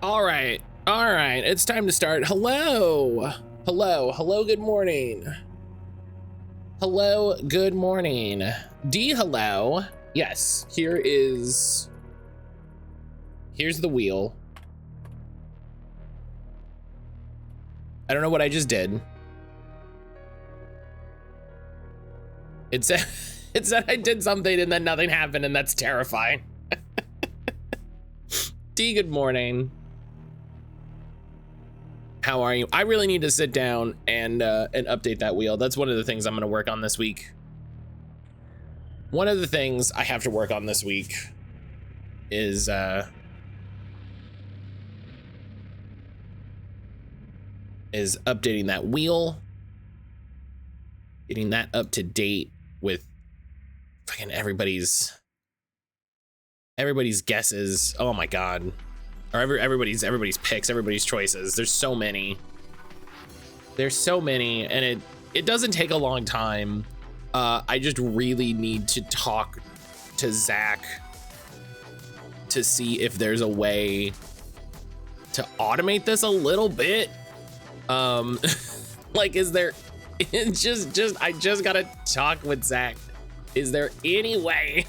All right, it's time to start. Hello, good morning. Hello, good morning. Hello. Yes, here's the wheel. I don't know what I just did. It said I did something and then nothing happened, and that's terrifying. Good morning. How are you? I really need to sit down and update that wheel. That's one of the things I'm gonna work on this week. One of the things I have to work on this week is updating that wheel, getting that up to date with fucking everybody's guesses. Oh my god. Or everybody's picks, everybody's choices. There's so many, and it doesn't take a long time. I just really need to talk to Zach to see if there's a way to automate this a little bit. Like, is there, I just gotta talk with Zach. Is there any way?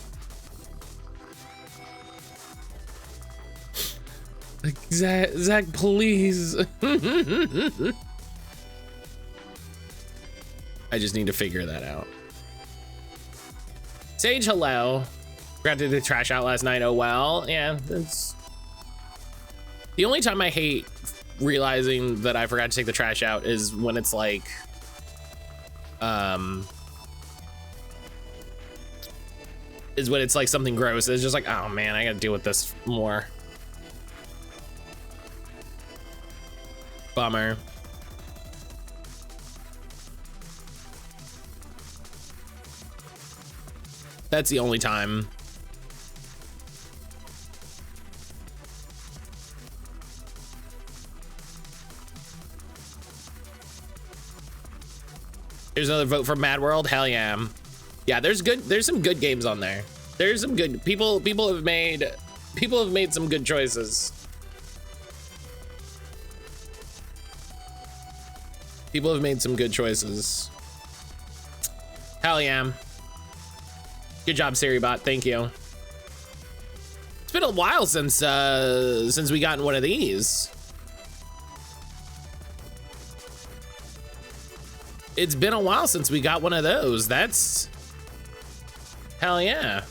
Like, Zach, please. I just need to figure that out. Sage, hello. Forgot to do the trash out last night. Oh well. Yeah, that's the only time I hate realizing that I forgot to take the trash out is when it's like something gross. It's just like, oh man, I gotta deal with this more. Bummer. That's the only time. There's another vote for Mad World. Hell yeah. Yeah, there's some good games on there. There's some good people have made some good choices. People have made some good choices. Hell yeah. Good job, SiriBot. Thank you. It's been a while since we gotten one of these. It's been a while since we got one of those. That's hell yeah.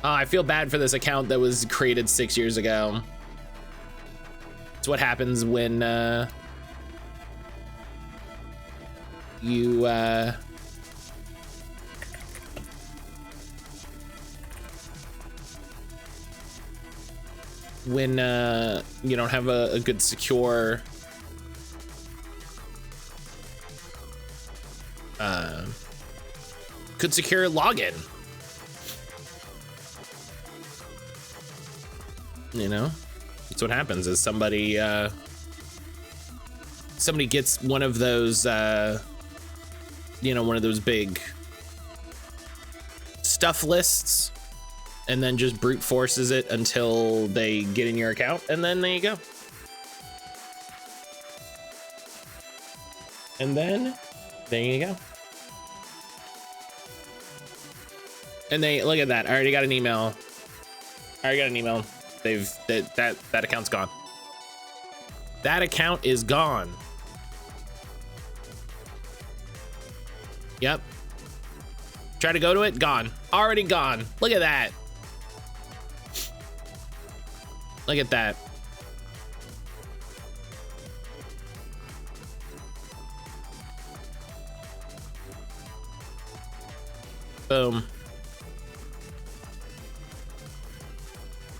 Oh, I feel bad for this account that was created 6 years ago. It's what happens when you you don't have a good secure login. You know, that's what happens is somebody gets one of those one of those big stuff lists and then just brute forces it until they get in your account, and then there you go. And then there you go. And they look at that. I already got an email. That account's gone. That account is gone. Yep. Try to go to it, gone. Already gone. Look at that. Look at that. Boom.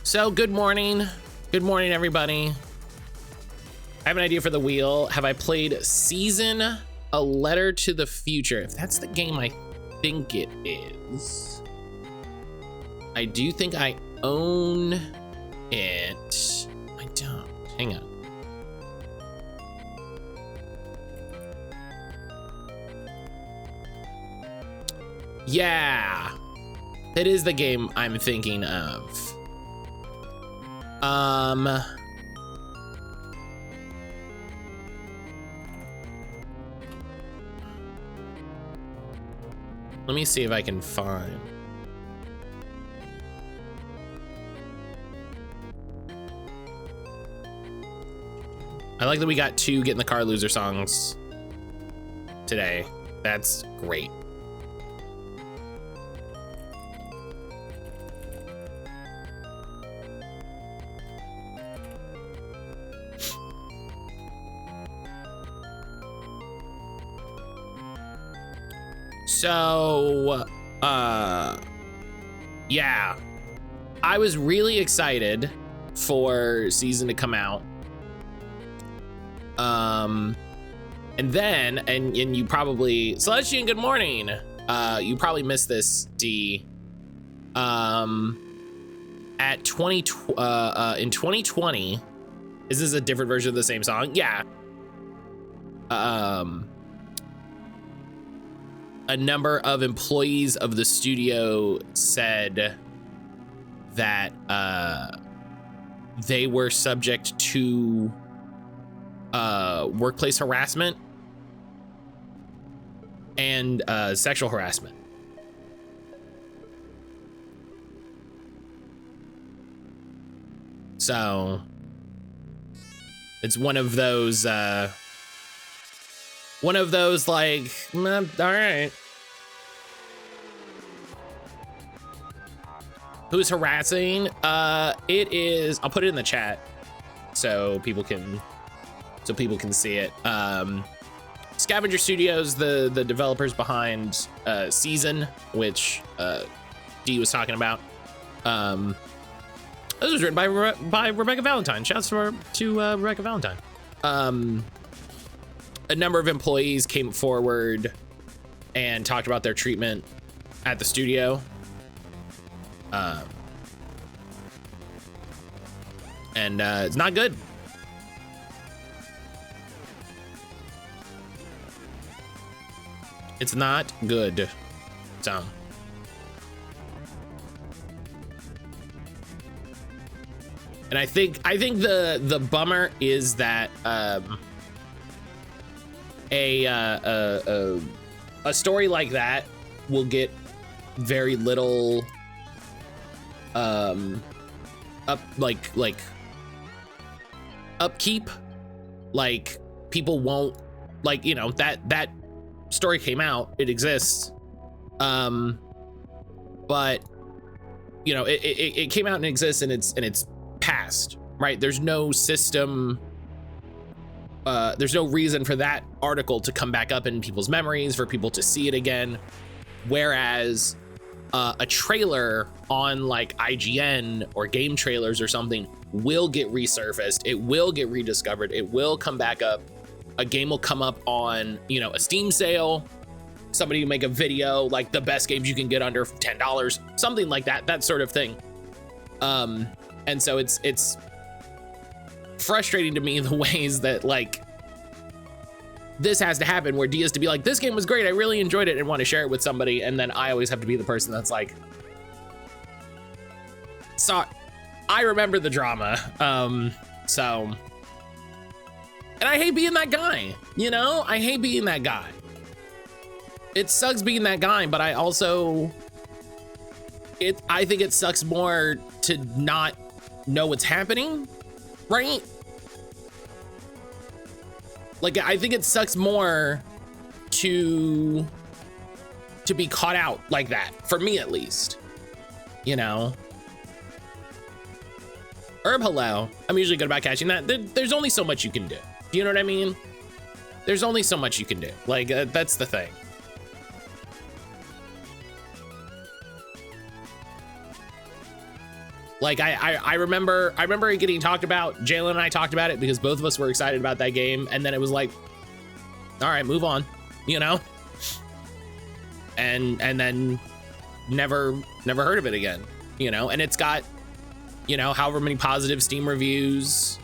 So, good morning. Good morning, everybody. I have an idea for the wheel. Have I played Season A Letter to the Future? If that's the game I think it is. I do think I own it. I don't. Hang on. Yeah. It is the game I'm thinking of. Let me see if I can find. I like that we got 2 Get in the Car Loser songs today. That's great. So, yeah, I was really excited for season to come out. And then, and you probably, Celestian, good morning. You probably missed this, D. At in 2020, is this a different version of the same song? Yeah. A number of employees of the studio said that they were subject to workplace harassment and sexual harassment. So it's one of those like, all right. Who's harassing? It is, I'll put it in the chat so people can see it. Scavenger Studios, the developers behind Season, which D was talking about. This was written by Rebecca Valentine. Shouts to Rebecca Valentine. A number of employees came forward and talked about their treatment at the studio. And it's not good. It's not good. So. And I think the bummer is that a story like that will get very little upkeep. Like, people won't, like, you know, that story came out, it exists, but you know, it came out and exists, and it's past, right? There's no system, there's no reason for that article to come back up in people's memories, for people to see it again, whereas a trailer on like IGN or game trailers or something will get resurfaced, it will get rediscovered, it will come back up. A game will come up on, you know, a Steam sale, somebody will make a video like the best games you can get under $10, something like that sort of thing. And so it's frustrating to me the ways that like this has to happen, where D has to be like, this game was great, I really enjoyed it, and want to share it with somebody, and then I always have to be the person that's like, so I remember the drama. So, and I hate being that guy, you know? I hate being that guy. It sucks being that guy, but I also, I think it sucks more to not know what's happening, right? Like, I think it sucks more to be caught out like that, for me at least, you know? Herb, hello. I'm usually good about catching that. There's only so much you can do. Do you know what I mean? There's only so much you can do. Like, that's the thing. Like, I remember it getting talked about. Jalen and I talked about it because both of us were excited about that game, and then it was like, all right, move on, you know? And then never heard of it again, you know? And it's got, you know, however many positive Steam reviews.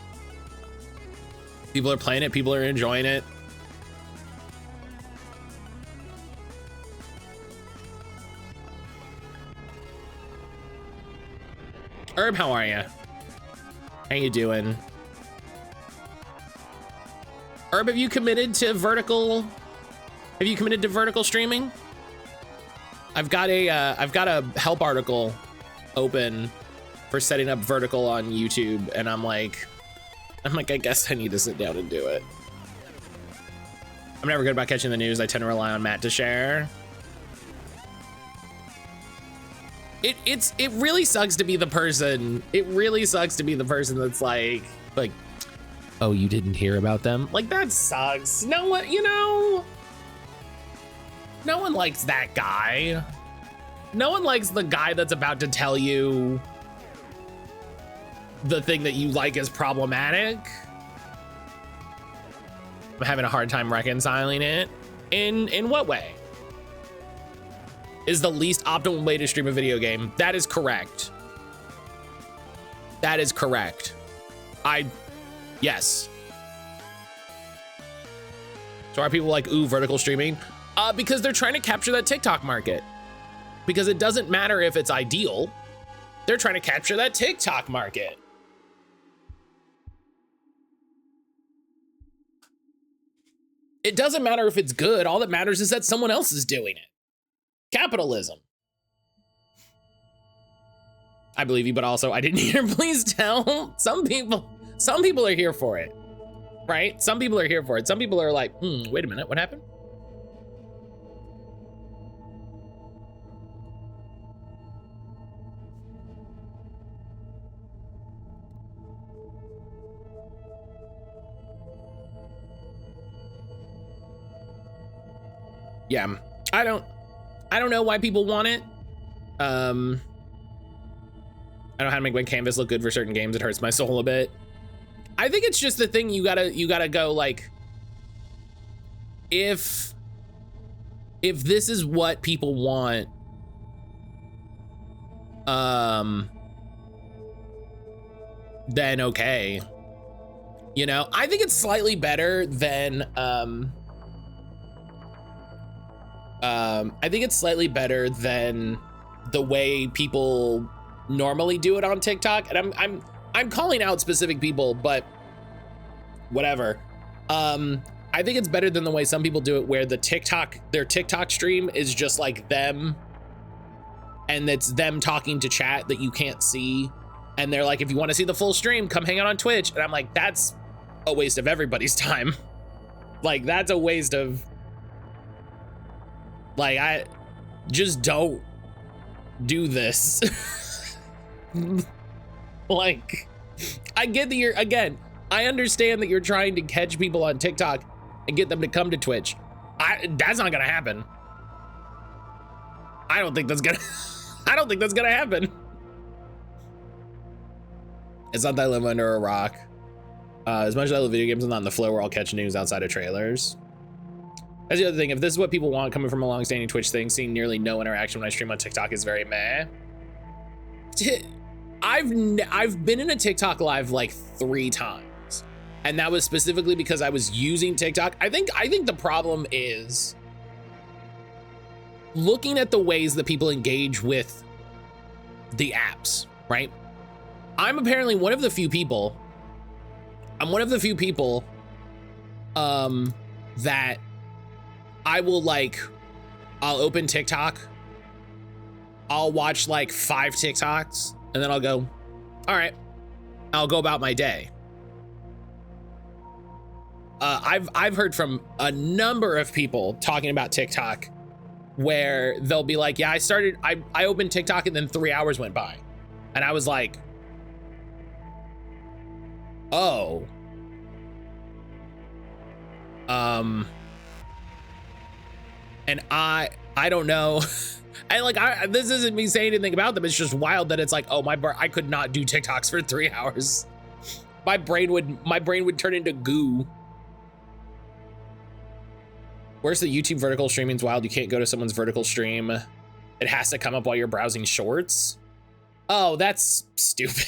People are playing it, people are enjoying it. Herb, how are you? How you doing? Herb, have you committed to vertical? Have you committed to vertical streaming? I've got a help article open for setting up vertical on YouTube, and I'm like, I guess I need to sit down and do it. I'm never good about catching the news. I tend to rely on Matt to share. It really sucks to be the person. It really sucks to be the person that's like, oh, you didn't hear about them? Like, that sucks. No one, you know, no one likes that guy. No one likes the guy that's about to tell you the thing that you like is problematic. I'm having a hard time reconciling it. In what way? Is the least optimal way to stream a video game. That is correct. That is correct. Yes. So are people like, ooh, vertical streaming? Because they're trying to capture that TikTok market. Because it doesn't matter if it's ideal. They're trying to capture that TikTok market. It doesn't matter if it's good. All that matters is that someone else is doing it. Capitalism. I believe you, but also I didn't hear. Please tell. Some people are here for it, right? Some people are here for it. Some people are like, wait a minute, what happened? Yeah, I don't know why people want it. I don't know how to make my canvas look good for certain games. It hurts my soul a bit. I think it's just the thing you gotta go like, if this is what people want, then okay. You know, I think it's slightly better than I think it's slightly better than the way people normally do it on TikTok. And I'm calling out specific people, but whatever. I think it's better than the way some people do it, where their TikTok stream is just like them, and it's them talking to chat that you can't see. And they're like, if you want to see the full stream, come hang out on Twitch. And I'm like, that's a waste of everybody's time. Like, that's a waste of, like, I just don't do this. Like, I get that I understand that you're trying to catch people on TikTok and get them to come to Twitch. That's not gonna happen. I don't think that's gonna happen. It's not that I live under a rock. As much as I love video games, I'm not in the flow where I'll catch news outside of trailers. That's the other thing. If this is what people want coming from a long-standing Twitch thing, seeing nearly no interaction when I stream on TikTok is very meh. I've been in a TikTok live like 3 times, and that was specifically because I was using TikTok. I think the problem is looking at the ways that people engage with the apps, right? I'm apparently one of the few people. I'm one of the few people that I will I'll open TikTok, I'll watch like 5 TikToks, and then I'll go, all right, I'll go about my day. I've heard from a number of people talking about TikTok where they'll be like, yeah, I opened TikTok and then 3 hours went by. And I was like, oh. And I don't know. This isn't me saying anything about them. It's just wild that it's like, oh, I could not do TikToks for 3 hours. My brain would turn into goo. Where's the YouTube vertical streaming's wild? You can't go to someone's vertical stream. It has to come up while you're browsing shorts. Oh, that's stupid.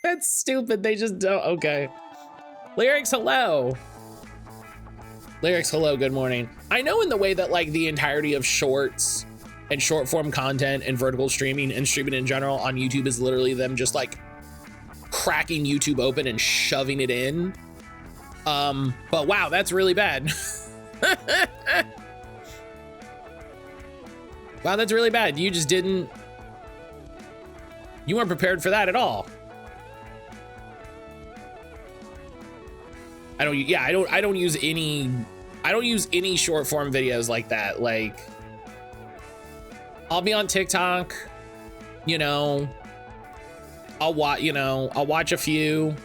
That's stupid. They just don't. Okay. Lyrics, hello. Lyrics, hello, good morning. I know in the way that like the entirety of shorts and short form content and vertical streaming and streaming in general on YouTube is literally them just like cracking YouTube open and shoving it in. But wow, that's really bad. Wow, that's really bad. You just didn't, you weren't prepared for that at all. I don't use any short form videos like that. Like, I'll be on TikTok, you know, I'll watch a few.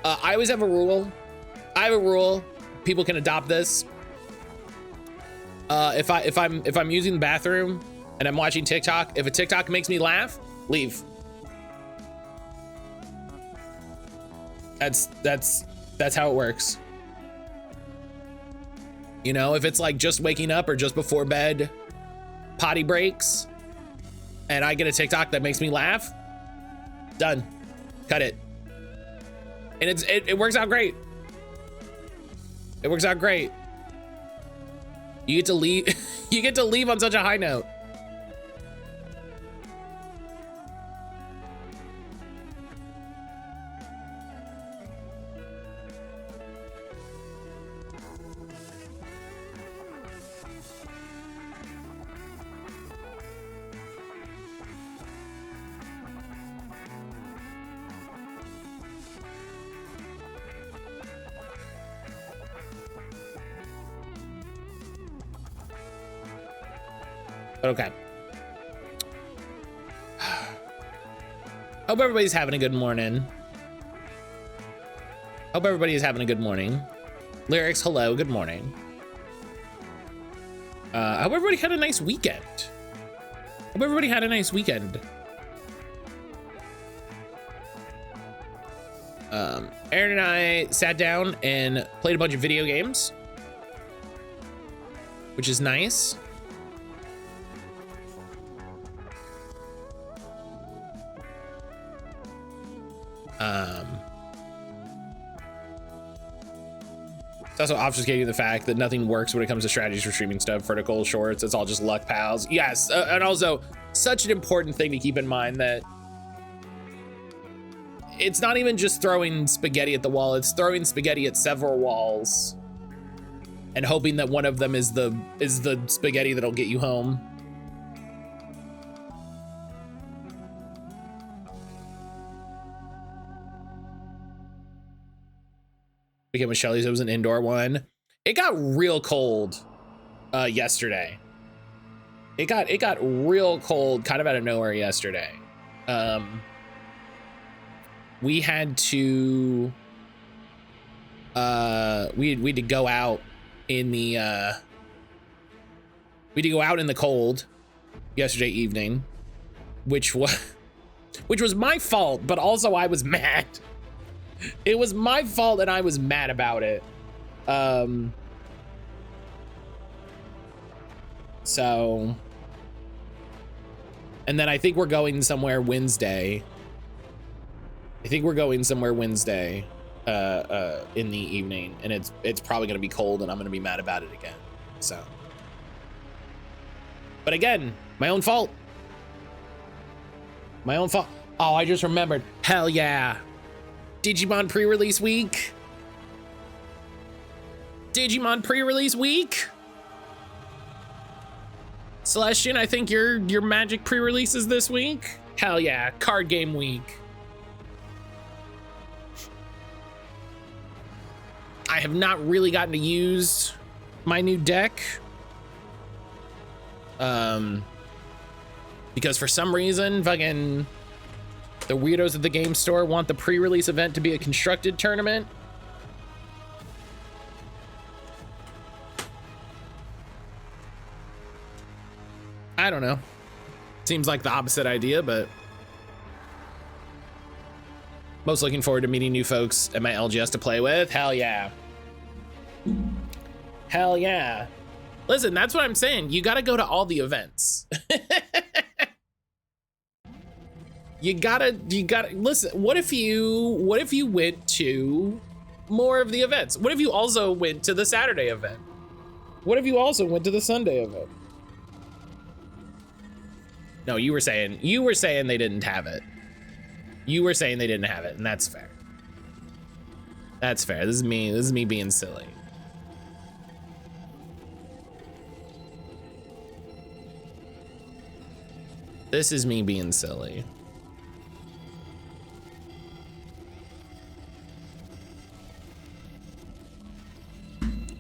I always have a rule. I have a rule. People can adopt this. If I'm using the bathroom and I'm watching TikTok, if a TikTok makes me laugh, leave. That's how it works. You know, if it's like just waking up or just before bed, potty breaks, and I get a TikTok that makes me laugh, done. Cut it. And it works out great. It works out great. You get to leave. You get to leave on such a high note. Okay. Hope everybody's having a good morning. Hope everybody is having a good morning. Lyrics, hello, good morning. I hope everybody had a nice weekend. Hope everybody had a nice weekend. Aaron and I sat down and played a bunch of video games, which is nice. It's also obfuscating the fact that nothing works when it comes to strategies for streaming stuff, vertical, shorts, it's all just luck, pals. Yes, and also such an important thing to keep in mind that it's not even just throwing spaghetti at the wall, it's throwing spaghetti at several walls and hoping that one of them is the spaghetti that'll get you home. Weekend with Shelly's, it was an indoor one. It got real cold yesterday. It got real cold kind of out of nowhere yesterday. We had to we had to go out in the cold yesterday evening, which was my fault, but also I was mad. It was my fault and I was mad about it. So, and then I think we're going somewhere Wednesday. In the evening, and it's probably gonna be cold and I'm gonna be mad about it again. So, but again, my own fault. Oh, I just remembered. Hell yeah. Digimon pre-release week. Celestian, I think your Magic pre-release is this week. Hell yeah, card game week. I have not really gotten to use my new deck. Because for some reason, fucking the weirdos at the game store want the pre-release event to be a constructed tournament. I don't know. Seems like the opposite idea, but most looking forward to meeting new folks at my LGS to play with. Hell yeah. Hell yeah. Listen, that's what I'm saying. You got to go to all the events. You gotta listen. What if you went to more of the events? What if you also went to the Saturday event? What if you also went to the Sunday event? No, you were saying they didn't have it. You were saying they didn't have it, and that's fair. That's fair. This is me being silly. This is me being silly.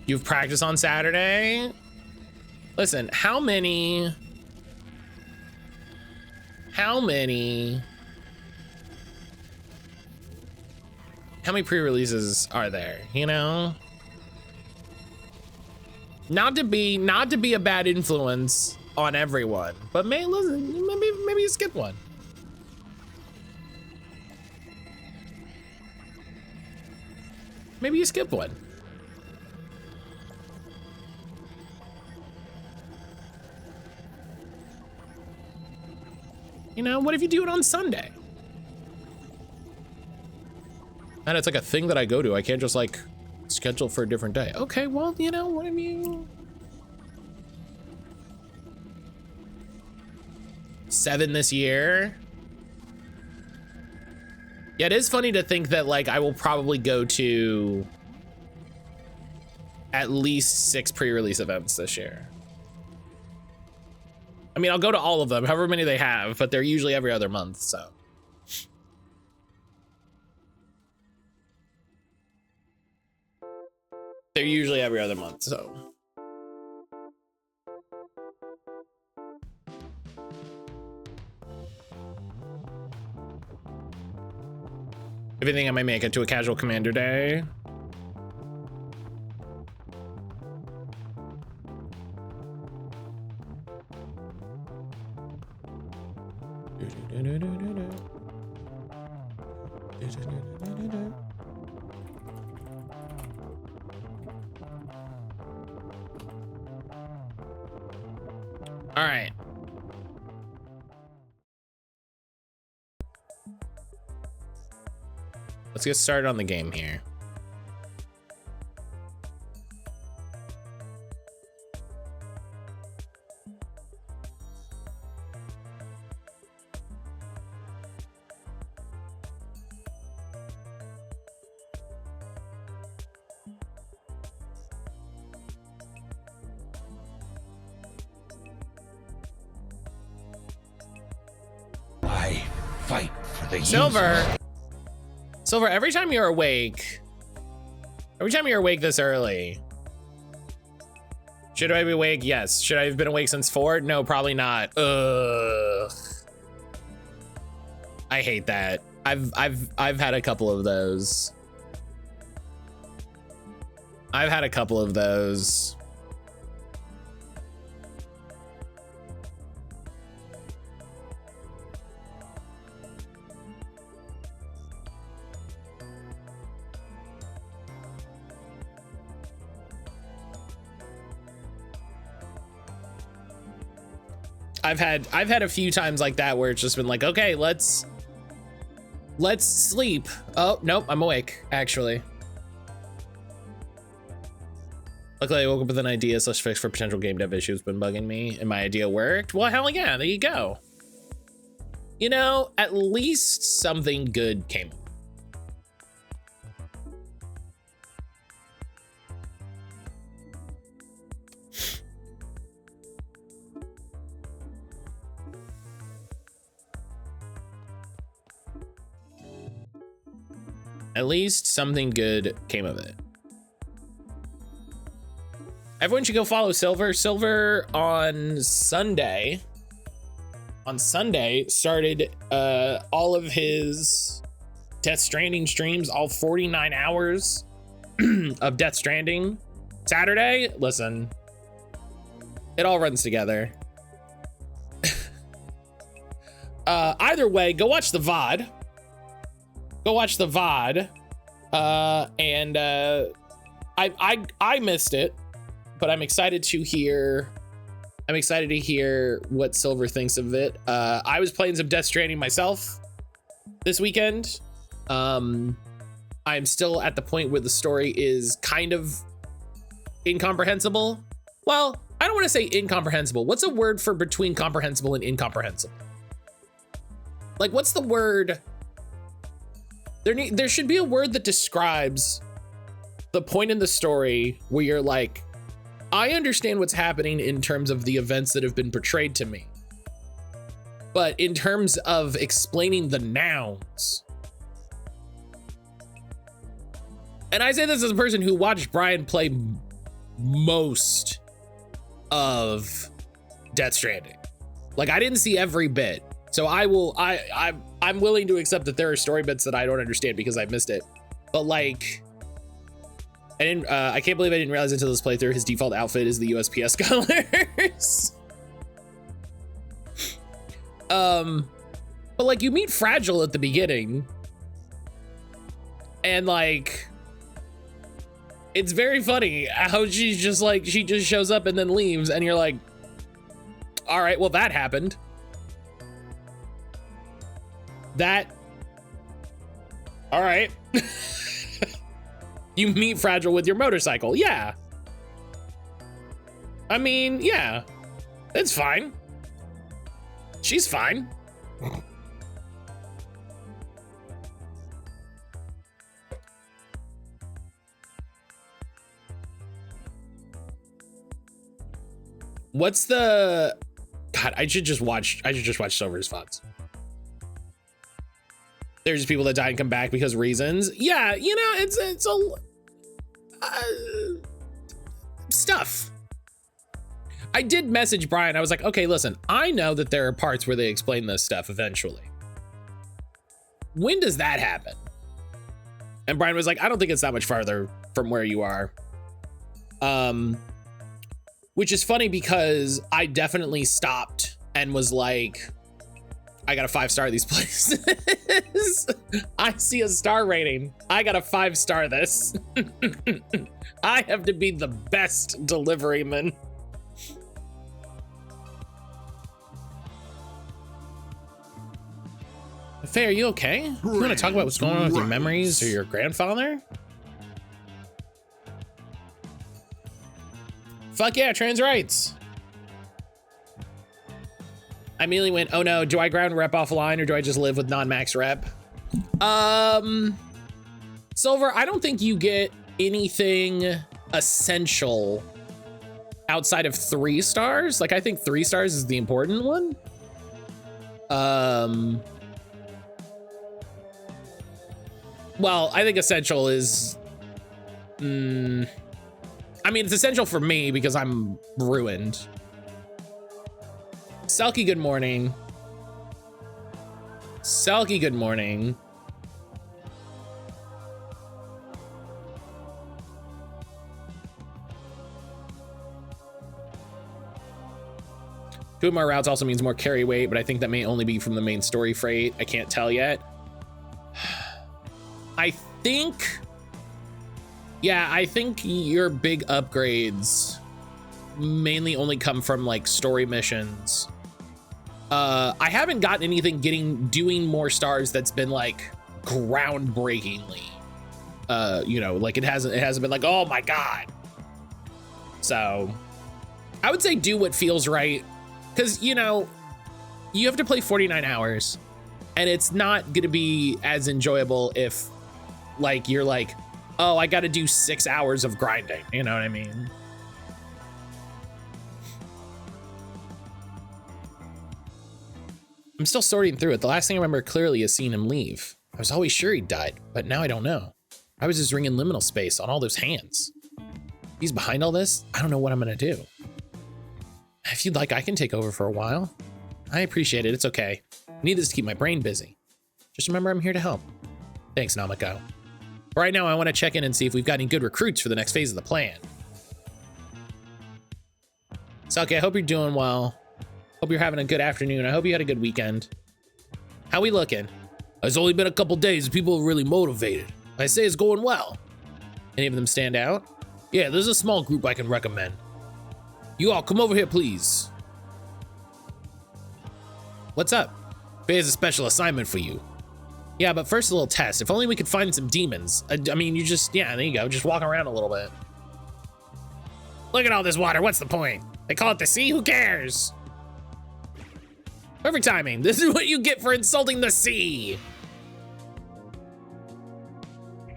You've practiced on Saturday? Listen, how many pre-releases are there, you know? Not to be a bad influence on everyone, but listen, maybe you skip one. Maybe you skip one. You know, what if you do it on Sunday? And it's like a thing that I go to. I can't just like schedule for a different day. Okay, well, you know, what if you... 7 this year. Yeah, it is funny to think that like I will probably go to at least 6 pre-release events this year. I mean, I'll go to all of them, however many they have, but they're usually every other month, so. They're usually every other month, so. If you think I might make it to a casual commander day. All right. Let's get started on the game here. I fight for the Silver. Silver, every time you're awake this early, should I be awake? Yes. Should I have been awake since 4? No, probably not. Ugh. I hate that. I've had a couple of those. I've had a couple of those. I've had a few times like that where it's just been like, okay, let's sleep. Oh, nope, I'm awake, actually. Luckily, I woke up with an idea / fix for potential game dev issues been bugging me, and my idea worked. Well, hell yeah, there you go. You know, at least something good came up. At least something good came of it. Everyone should go follow Silver. Silver on Sunday started all of his Death Stranding streams, all 49 hours of Death Stranding. Saturday, listen, it all runs together. Either way, go watch the VOD. Go watch the VOD. I missed it, but I'm excited to hear what Silver thinks of it. I was playing some Death Stranding myself this weekend. I'm still at the point where the story is kind of incomprehensible. Well, I don't want to say incomprehensible. What's a word for between comprehensible and incomprehensible? Like, what's the word? There should be a word that describes the point in the story where you're like, I understand what's happening in terms of the events that have been portrayed to me. But in terms of explaining the nouns, and I say this as a person who watched Brian play most of Death Stranding. Like, I didn't see every bit. So I'm willing to accept that there are story bits that I don't understand because I missed it. But like, I can't believe I didn't realize until this playthrough his default outfit is the USPS colors. But like, you meet Fragile at the beginning, and like, it's very funny how she's just like, she just shows up and then leaves, and you're like, all right, well, that happened. All right. You meet Fragile with your motorcycle. Yeah. I mean, yeah, it's fine. She's fine. What's the, God, I should just watch Silver's VODs. There's just people that die and come back because reasons. Yeah, you know, it's stuff. I did message Brian. I was like, okay, listen, I know that there are parts where they explain this stuff eventually. When does that happen? And Brian was like, I don't think it's that much farther from where you are. Which is funny because I definitely stopped and was like, I got a 5-star these places. I see a star rating. I got a 5-star this. I have to be the best deliveryman. Faye, are you okay? You want to talk about what's going on with your memories or your grandfather? Fuck yeah, trans rights. I immediately went, oh no, do I ground rep offline or do I just live with non-max rep? Silver, I don't think you get anything essential outside of 3 stars. Like, I think 3 stars is the important one. Well, I think essential is, I mean, it's essential for me because I'm ruined. Selkie, good morning. Selkie, good morning. Two more routes also means more carry weight, but I think that may only be from the main story freight. I can't tell yet. I think, yeah, I think your big upgrades mainly only come from like story missions. I haven't gotten anything doing more stars that's been like groundbreakingly, you know, like it hasn't been like, oh my God. So I would say do what feels right. Cause you know, you have to play 49 hours and it's not gonna be as enjoyable if like, you're like, oh, I gotta do 6 hours of grinding. You know what I mean? I'm still sorting through it. The last thing I remember clearly is seeing him leave. I was always sure he died, but now I don't know. I was just ringing liminal space on all those hands. He's behind all this. I don't know what I'm gonna do. If you'd like, I can take over for a while. I appreciate it. It's okay. I need this to keep my brain busy. Just remember I'm here to help. Thanks, Namako. Right now, I want to check in and see if we've got any good recruits for the next phase of the plan. Selkie, I hope you're doing well. Hope you're having a good afternoon. I hope you had a good weekend. How we looking? It's only been a couple days. People are really motivated. I say it's going well. Any of them stand out? Yeah, there's a small group I can recommend. You all come over here, please. What's up? Faye has a special assignment for you. Yeah, but first a little test. If only we could find some demons. I mean, you just, yeah, there you go. Just walk around a little bit. Look at all this water. What's the point? They call it the sea, who cares? Perfect timing. This is what you get for insulting the sea.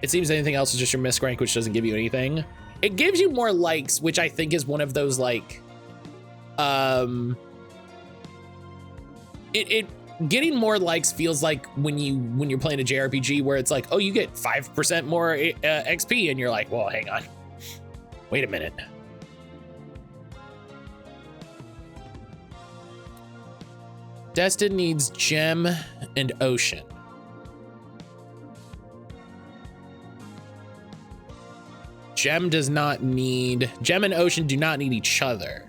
It seems anything else is just your misc rank, which doesn't give you anything. It gives you more likes, which I think is one of those like, getting more likes feels like when you're playing a JRPG where it's like, oh, you get 5% more XP, and you're like, well, hang on, wait a minute. Destin needs gem and ocean. Gem does not need, gem and ocean do not need each other.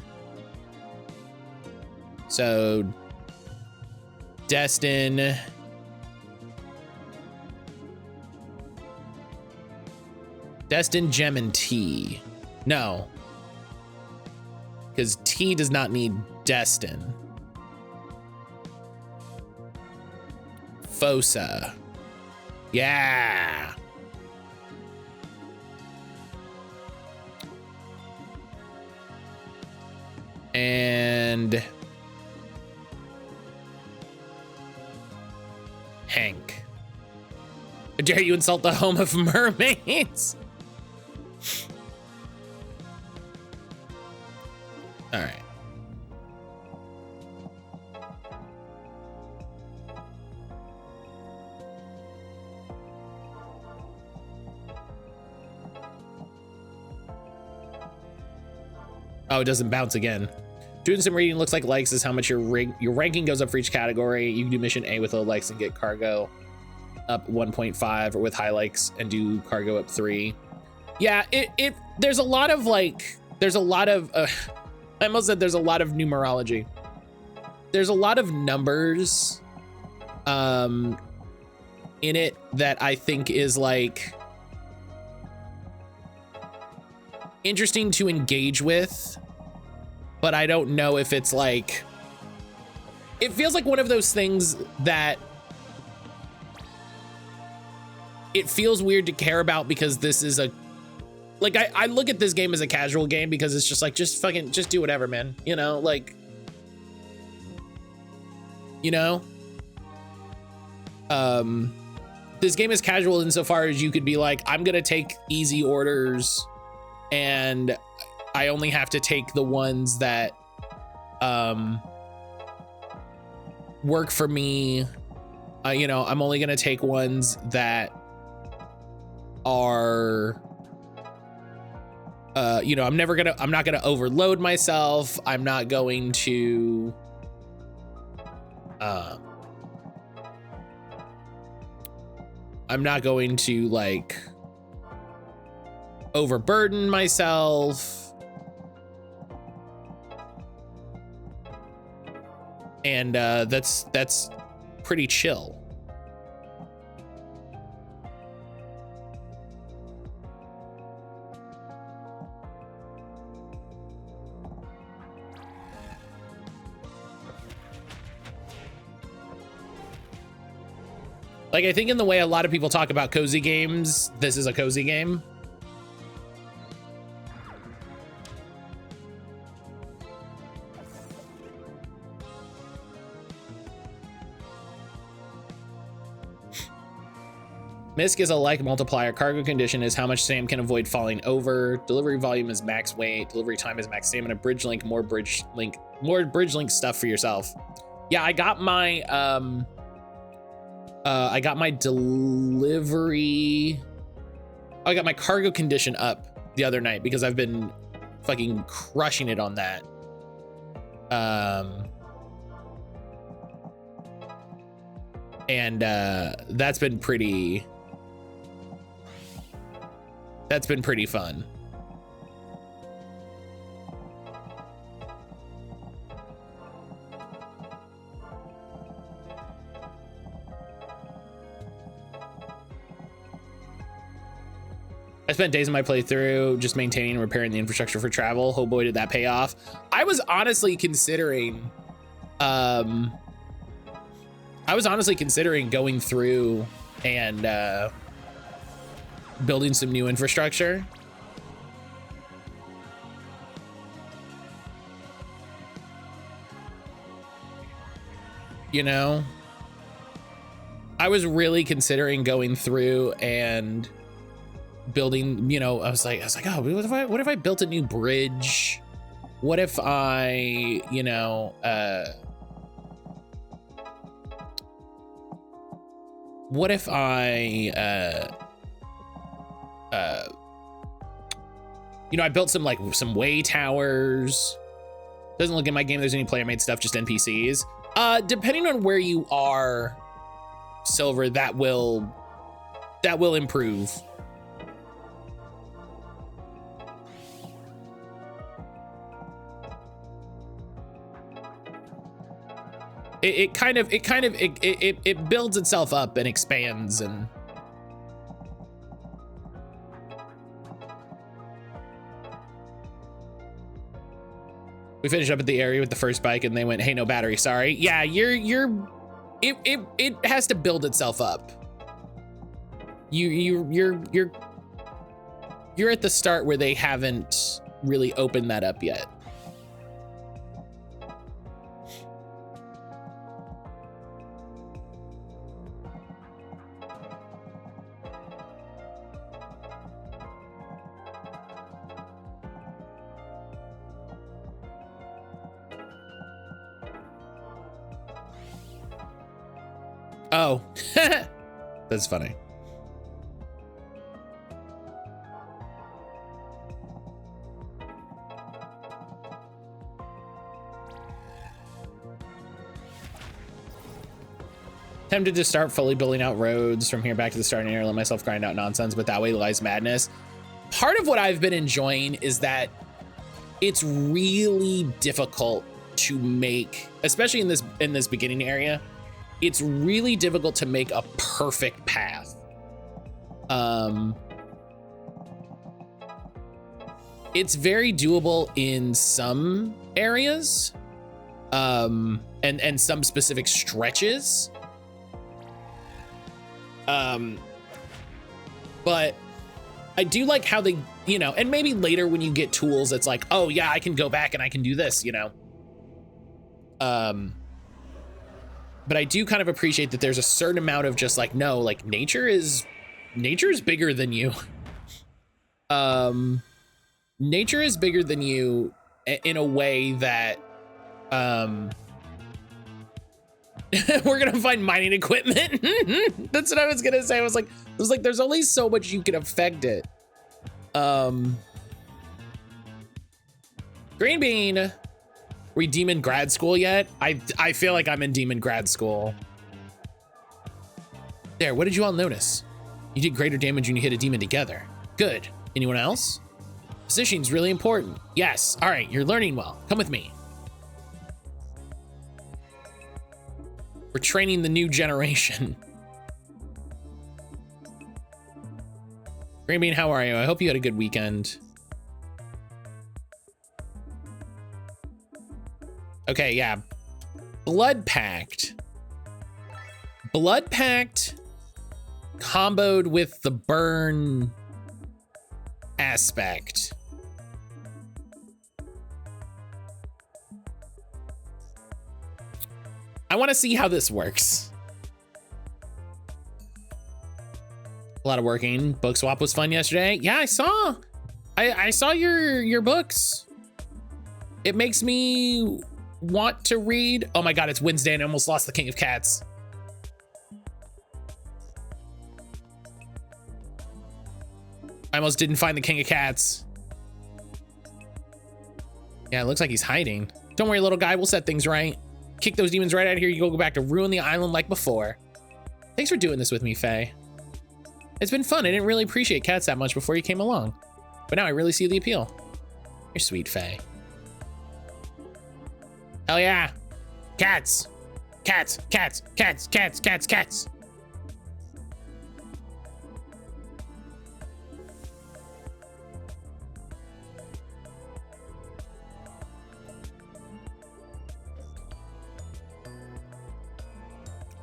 So Destin, gem, and T. No, because T does not need Destin. Fosa. Yeah. And Hank. How dare you insult the home of mermaids? All right. Oh, it doesn't bounce again. Doing some reading looks like likes is how much your ranking goes up for each category. You can do mission A with low likes and get cargo up 1.5, or with high likes and do cargo up 3. Yeah, there's a lot of like, there's a lot of, I almost said there's a lot of numerology. There's a lot of numbers in it that I think is like interesting to engage with, but I don't know if it's like, it feels like one of those things that it feels weird to care about, because this is a, like, I look at this game as a casual game because it's just like, just do whatever, man. You know, like, you know, this game is casual insofar as you could be like, I'm gonna take easy orders and I only have to take the ones that work for me. You know, I'm only gonna take ones that are you know, I'm not gonna overload myself. I'm not going to like overburden myself. And that's pretty chill. Like, I think in the way a lot of people talk about cozy games, this is a cozy game. Misc is a like multiplier. Cargo condition is how much Sam can avoid falling over. Delivery volume is max weight. Delivery time is max stamina. Bridge link, more bridge link stuff for yourself. Yeah, I got my delivery. I got my cargo condition up the other night because I've been fucking crushing it on that. And that's been pretty fun. I spent days in my playthrough just maintaining and repairing the infrastructure for travel. Oh boy, did that pay off. I was honestly considering going through and building some new infrastructure. you know? I was really considering going through and building, you know, I was like, oh, what if I built a new bridge? What if I, you know, what if I, you know, I built some way towers. Doesn't look in my game there's any player made stuff, just NPCs. Depending on where you are, Silver, that will improve. It builds itself up and expands and we finished up at the area with the first bike and they went, hey, no battery, sorry. Yeah, it has to build itself up. You're at the start where they haven't really opened that up yet. Oh, that's funny. Tempted to start fully building out roads from here back to the starting area, let myself grind out nonsense, but that way lies madness. Part of what I've been enjoying is that it's really difficult to make, especially in this beginning area, it's really difficult to make a perfect path. It's very doable in some areas, and some specific stretches. But I do like how they, you know, and maybe later when you get tools, it's like, oh yeah, I can go back and I can do this, you know? But I do kind of appreciate that there's a certain amount of just like, no, like nature is bigger than you. Nature is bigger than you in a way that, we're gonna find mining equipment. That's what I was gonna say. I was like, there's only so much you can affect it. Green Bean. Are we Demon grad school yet? I feel like I'm in Demon grad school. There, what did you all notice? You did greater damage when you hit a demon together. Good. Anyone else? Positioning's really important. Yes. All right, you're learning well. Come with me. We're training the new generation. Green Bean, how are you? I hope you had a good weekend. Okay, yeah. Blood Pact. Blood Pact comboed with the burn aspect. I want to see how this works. A lot of working. Book swap was fun yesterday. Yeah, I saw your books. It makes me want to read. Oh my God, it's Wednesday and I almost lost the King of Cats. I almost didn't find the King of Cats. Yeah, it looks like he's hiding. Don't worry, little guy, we'll set things right. Kick those demons right out of here. You go back to ruin the island like before. Thanks for doing this with me, Faye. It's been fun. I didn't really appreciate cats that much before you came along, but now I really see the appeal. You're sweet, Faye. Hell yeah. Cats. Cats, cats, cats, cats, cats, cats.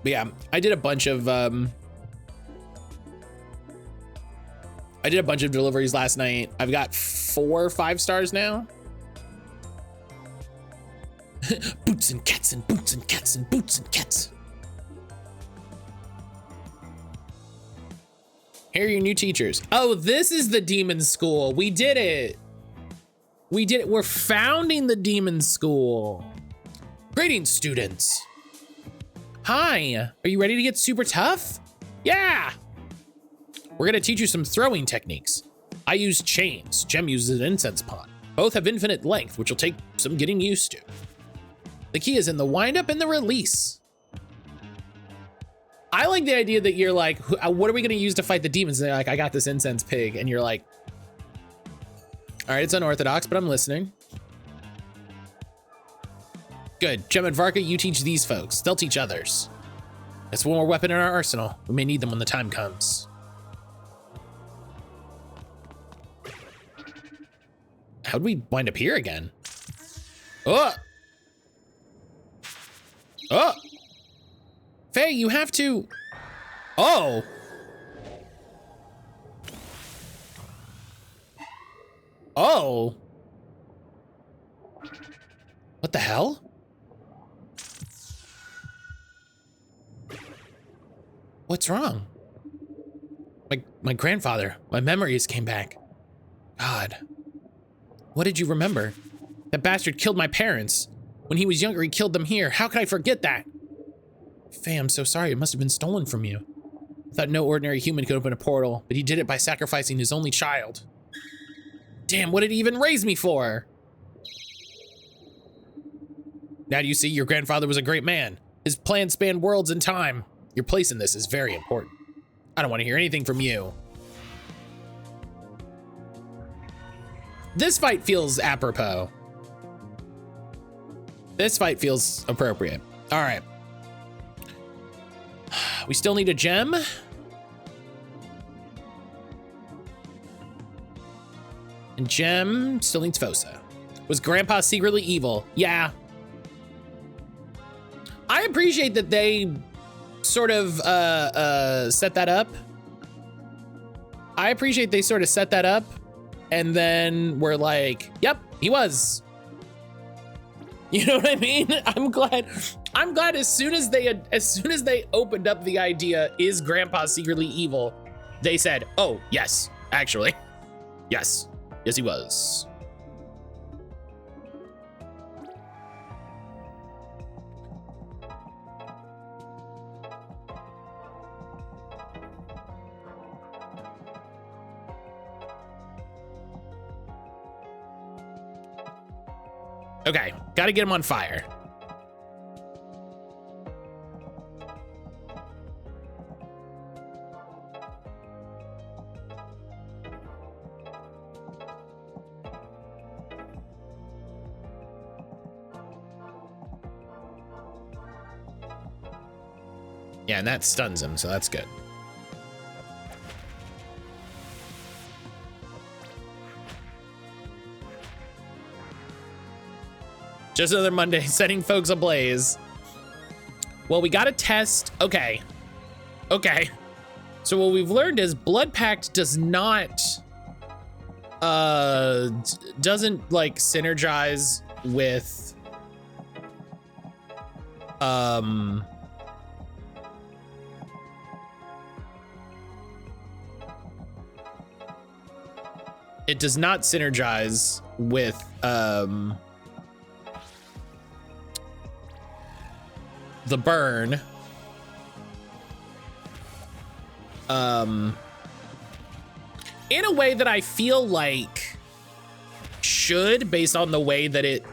But yeah, I did a bunch of deliveries last night. I've got 4 5 stars now. boots and cats and boots and cats and boots and cats. Here are your new teachers. Oh, this is the demon school. We did it. We did it. We're founding the demon school. Greetings, students. Hi, are you ready to get super tough? Yeah. We're gonna teach you some throwing techniques. I use chains. Jem uses an incense pot. Both have infinite length, which will take some getting used to. The key is in the wind up and the release. I like the idea that you're like, what are we gonna use to fight the demons? And they're like, I got this incense pig. And you're like, all right, it's unorthodox, but I'm listening. Good, Jem and Varka, you teach these folks. They'll teach others. That's one more weapon in our arsenal. We may need them when the time comes. How'd we wind up here again? Oh! Oh! Faye, you have to... Oh! Oh! What the hell? What's wrong? My grandfather, my memories came back. God. What did you remember? That bastard killed my parents. When he was younger, he killed them here. How could I forget that? Faye, I'm so sorry. It must have been stolen from you. I thought no ordinary human could open a portal, but he did it by sacrificing his only child. Damn, what did he even raise me for? Now do you see, your grandfather was a great man. His plan spanned worlds and time. Your place in this is very important. I don't want to hear anything from you. This fight feels apropos. This fight feels appropriate. All right. We still need a gem. And Jem still needs Fosa. Was Grandpa secretly evil? Yeah. I appreciate that they sort of set that up. I appreciate they sort of set that up and then we're like, yep, he was. You know what I mean? I'm glad as soon as they opened up the idea, is Grandpa secretly evil? They said, oh, yes, actually. Yes. Yes, he was. Okay, gotta get him on fire. Yeah, and that stuns him, so that's good. Just another Monday, setting folks ablaze. Well, we got to test. Okay. Okay. So what we've learned is Blood Pact does not, doesn't like synergize with, it does not synergize with, the burn. In a way that I feel like should, based on the way that it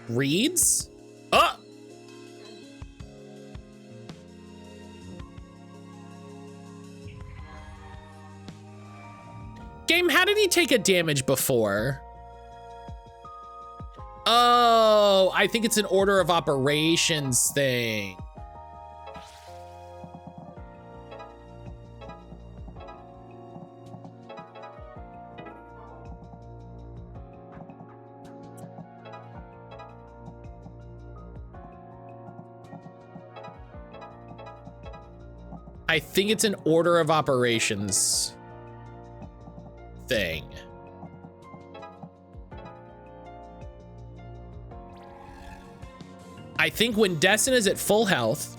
reads. Oh! Game, how did he take a damage before? Oh, I think it's an order of operations thing. I think it's an order of operations thing. I think when Destin is at full health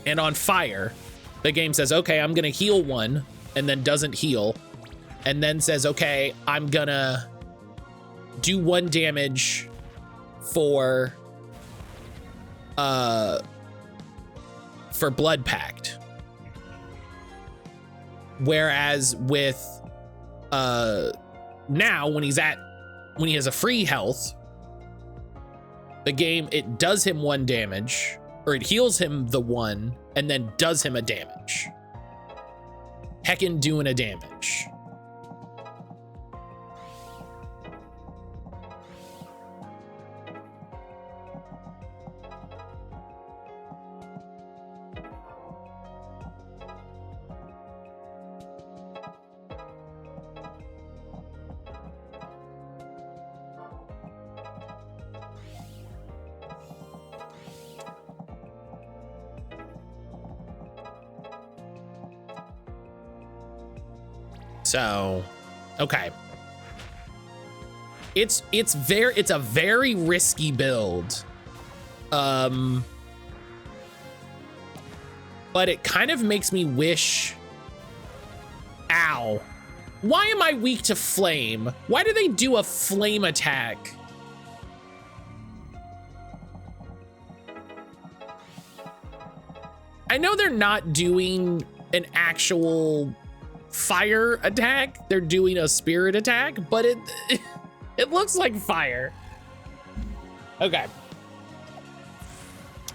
and on fire, the game says, okay, I'm gonna heal one, and then doesn't heal, and then says, okay, I'm gonna do 1 damage for Blood Pact. Whereas with now when he has a free health, the game, it does him 1 damage, or it heals him the 1 and then does him a damage. Heckin' doing a damage. So, okay. It's a very risky build. But it kind of makes me wish, ow. Why am I weak to flame? Why do they do a flame attack? I know they're not doing an actual fire attack, they're doing a spirit attack, but it looks like fire. Okay.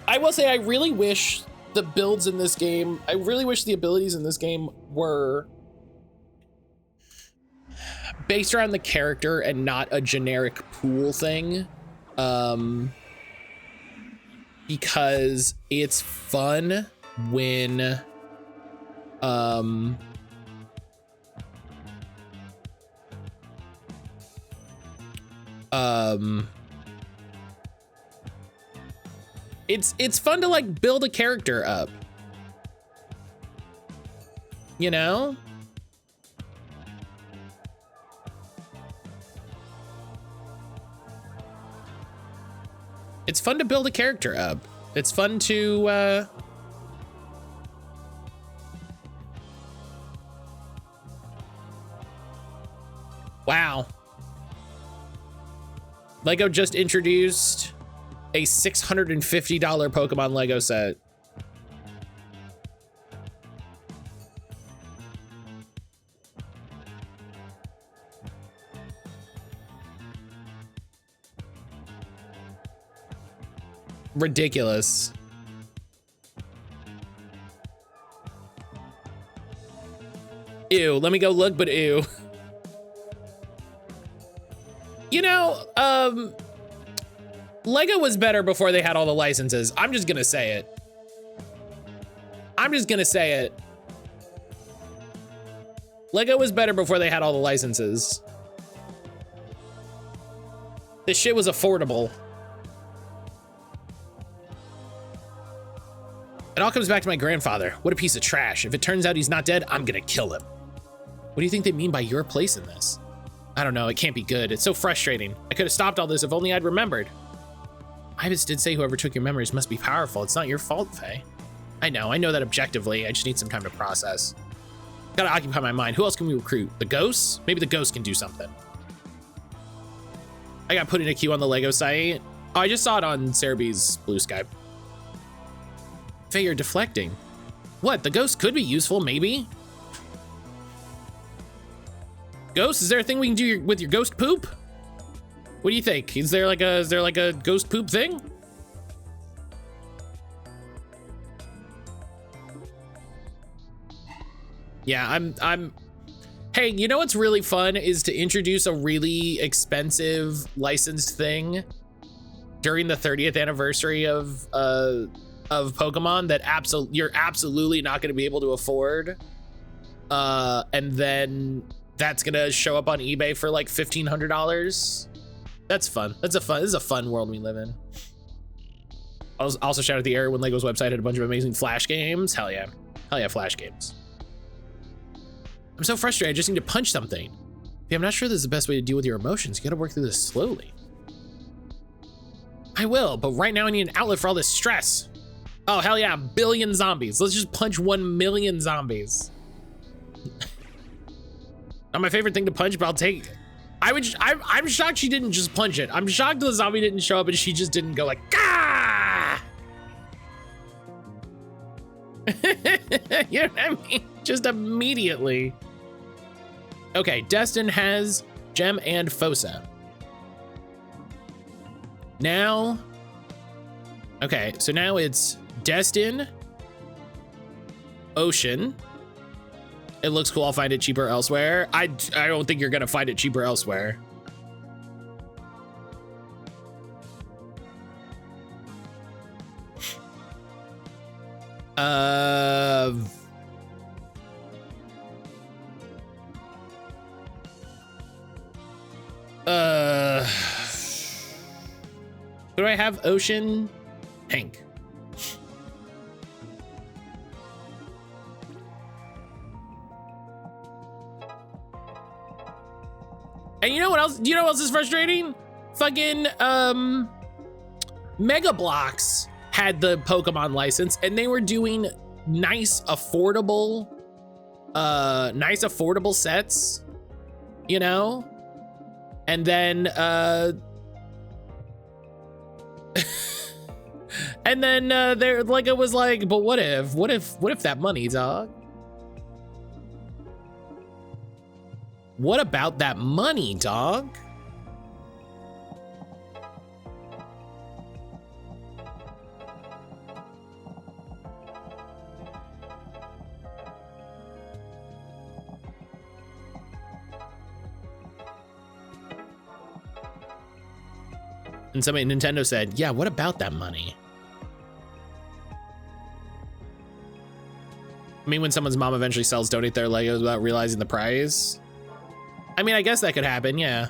I will say I really wish the builds in this game, I really wish the abilities in this game were based around the character and not a generic pool thing. Because it's fun when it's fun to like build a character up, you know? It's fun to build a character up. It's fun to wow. Lego just introduced a $650 Pokemon Lego set. Ridiculous. Ew, let me go look, but ew. You know, Lego was better before they had all the licenses. I'm just gonna say it. I'm just gonna say it. Lego was better before they had all the licenses. This shit was affordable. It all comes back to my grandfather. What a piece of trash. If it turns out he's not dead, I'm gonna kill him. What do you think they mean by your place in this? I don't know, it can't be good. It's so frustrating. I could have stopped all this if only I'd remembered. Ibis did say whoever took your memories must be powerful. It's not your fault, Faye. I know that objectively. I just need some time to process. Gotta occupy my mind. Who else can we recruit? The ghosts? Maybe the ghosts can do something. I got put in a queue on the Lego site. Oh, I just saw it on Cerebee's Blue Sky. Faye, you're deflecting. What? The ghost could be useful, maybe? Ghost, is there a thing we can do with your ghost poop? What do you think? Is there like a ghost poop thing? Yeah, I'm hey, you know what's really fun is to introduce a really expensive licensed thing during the 30th anniversary of Pokemon that you're absolutely not going to be able to afford. And then that's gonna show up on eBay for like $1,500. That's fun. This is a fun world we live in. I'll also shout out the era when Lego's website had a bunch of amazing Flash games. Hell yeah, Flash games. I'm so frustrated. I just need to punch something. Yeah, I'm not sure this is the best way to deal with your emotions. You gotta work through this slowly. I will, but right now I need an outlet for all this stress. Oh, hell yeah, 1 billion zombies. Let's just punch 1 million zombies. Not my favorite thing to punch, but I'll take it. I'm shocked she didn't just punch it. I'm shocked the zombie didn't show up and she just didn't go like, ah! You know what I mean? Just immediately. Okay, Destin has Gem and Fosa. Now, okay, so now it's Destin, Ocean. It looks cool, I'll find it cheaper elsewhere. I don't think you're gonna find it cheaper elsewhere. Who do I have? Ocean, Hank. And you know what else? You know what else is frustrating? Fucking Mega Bloks had the Pokemon license and they were doing nice affordable sets, you know? And then and then there, like, it was like, but what if that money, dog? What about that money, dog? And somebody, Nintendo said, yeah, what about that money? I mean, when someone's mom eventually sells donate their Legos without realizing the price. I mean, I guess that could happen, yeah.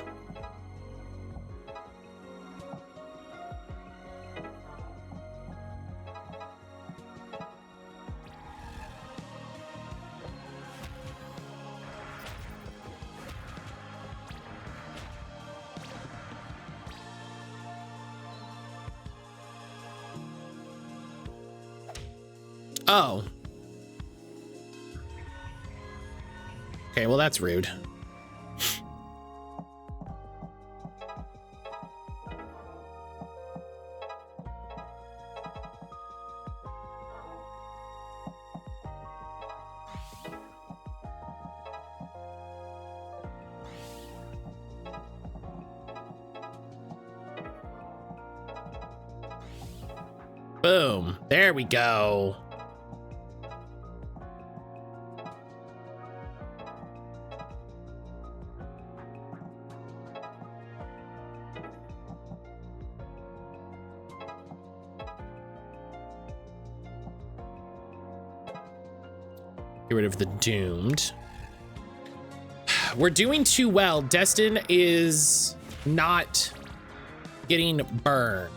Oh. Okay, well, that's rude. Boom. There we go. Get rid of the doomed. We're doing too well. Destin is not getting burned.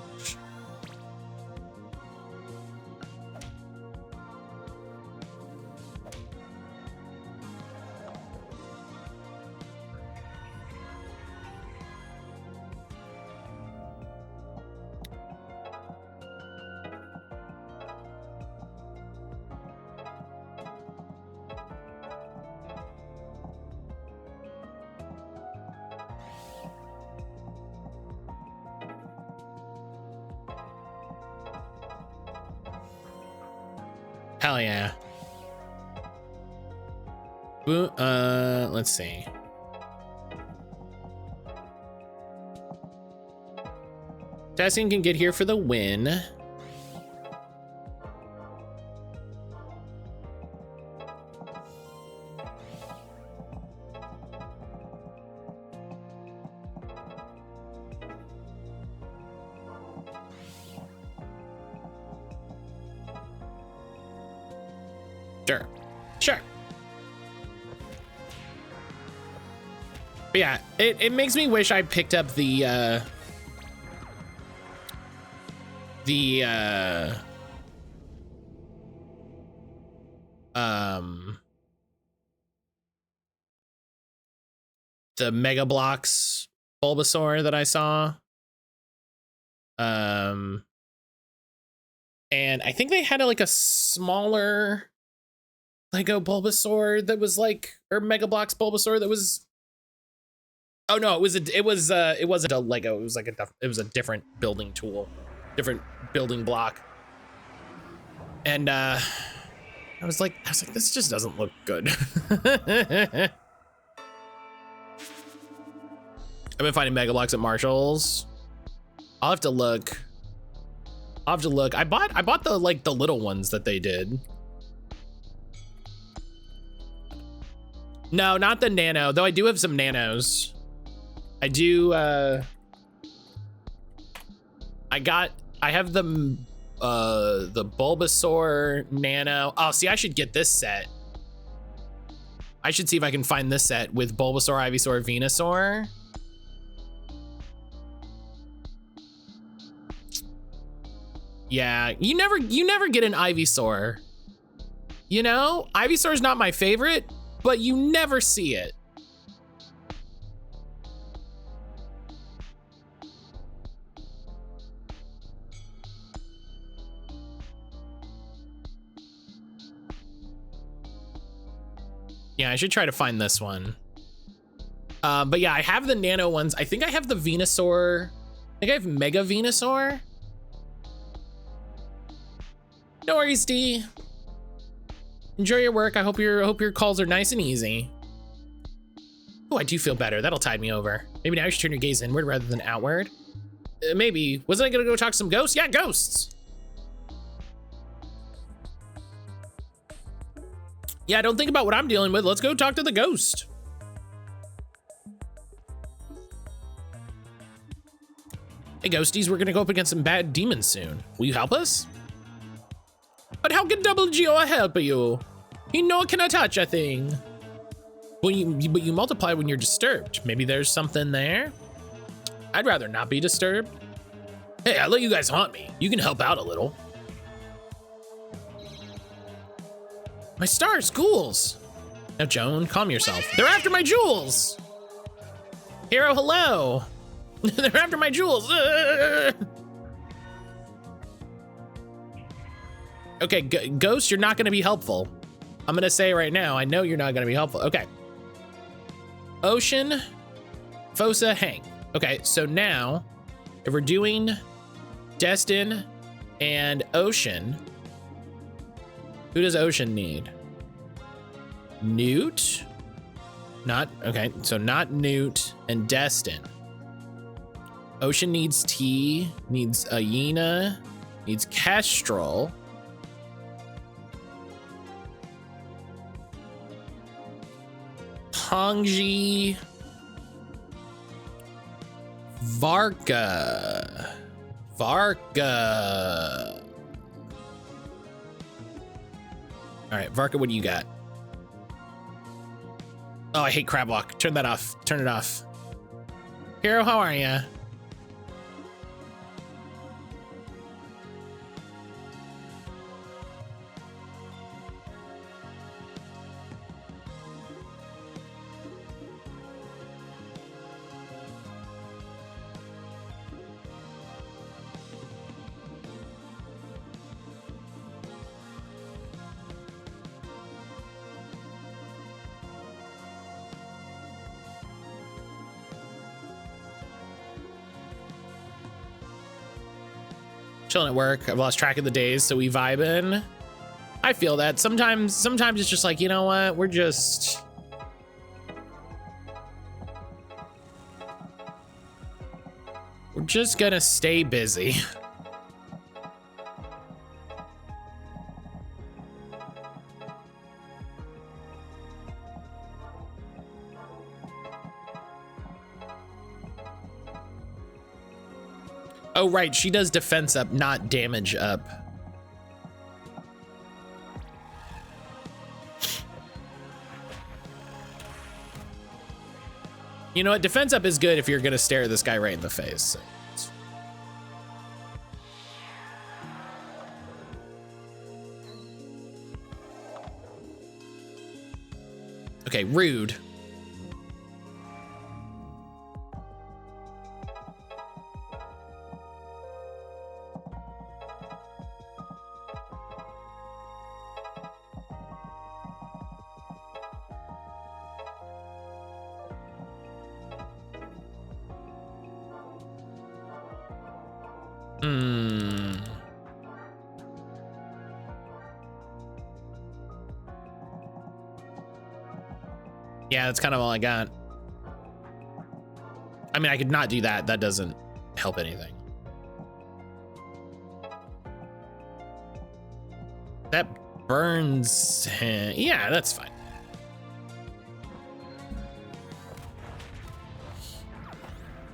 Hell yeah. Let's see. Testing can get here for the win. Sure. But yeah, it makes me wish I picked up the Mega Bloks Bulbasaur that I saw. And I think they had like a smaller Lego Bulbasaur that was like, or Mega Bloks Bulbasaur that was. Oh no, it wasn't a Lego. It was like it was a different building tool, different building block. And I was like, this just doesn't look good. I've been finding Mega Bloks at Marshall's. I'll have to look. I bought the like the little ones that they did. No, not the nano, though I do have some nanos. I do I have the Bulbasaur nano. Oh, see, I should get this set. I should see if I can find this set with Bulbasaur, Ivysaur, Venusaur. Yeah, you never get an Ivysaur. You know, Ivysaur's not my favorite, but you never see it. Yeah, I should try to find this one. But yeah, I have the nano ones. I think I have the Venusaur. I think I have Mega Venusaur. No worries, D. Enjoy your work. I hope your calls are nice and easy. Oh, I do feel better. That'll tide me over. Maybe now you should turn your gaze inward rather than outward. Maybe. Wasn't I gonna go talk to some ghosts? Yeah, ghosts. Yeah, don't think about what I'm dealing with. Let's go talk to the ghost. Hey, ghosties, we're gonna go up against some bad demons soon. Will you help us? But how can Double Geo help you? He no cannot touch a thing. But you multiply when you're disturbed. Maybe there's something there? I'd rather not be disturbed. Hey, I let you guys haunt me. You can help out a little. My stars, ghouls. Now, Joan, calm yourself. They're after my jewels. Hero, hello. They're after my jewels. Okay, Ghost, you're not gonna be helpful. I'm gonna say right now, I know you're not gonna be helpful. Okay. Ocean, Fossa, Hank. Okay, so now, if we're doing Destin and Ocean, who does Ocean need? Newt? Not, okay, so not Newt and Destin. Ocean needs T, needs Aina, needs Kestrel. Pongji. Varka. All right, Varka, what do you got? Oh, I hate crab walk. Turn that off. Turn it off. Hero, how are ya? Chilling at work. I've lost track of the days, so we vibing. I feel that. Sometimes it's just like, you know what? We're just gonna stay busy. Oh, right, she does defense up, not damage up. You know what? Defense up is good if you're gonna stare this guy right in the face. Okay, rude. Yeah, that's kind of all I got. I mean, I could not do that. That doesn't help anything. That burns him. Yeah, that's fine.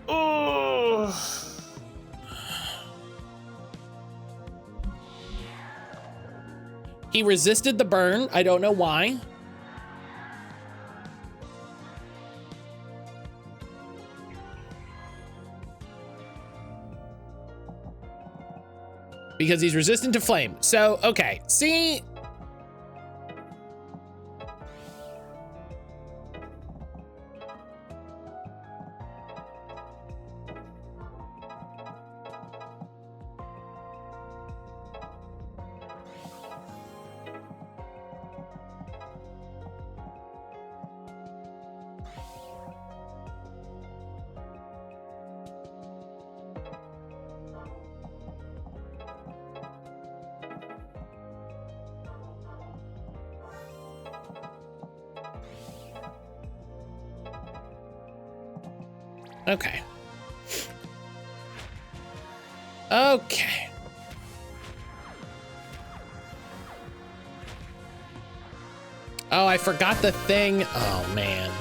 Oh. He resisted the burn. I don't know why. Because he's resistant to flame. So, okay, see? Okay. Okay. Oh, I forgot the thing. Oh, man.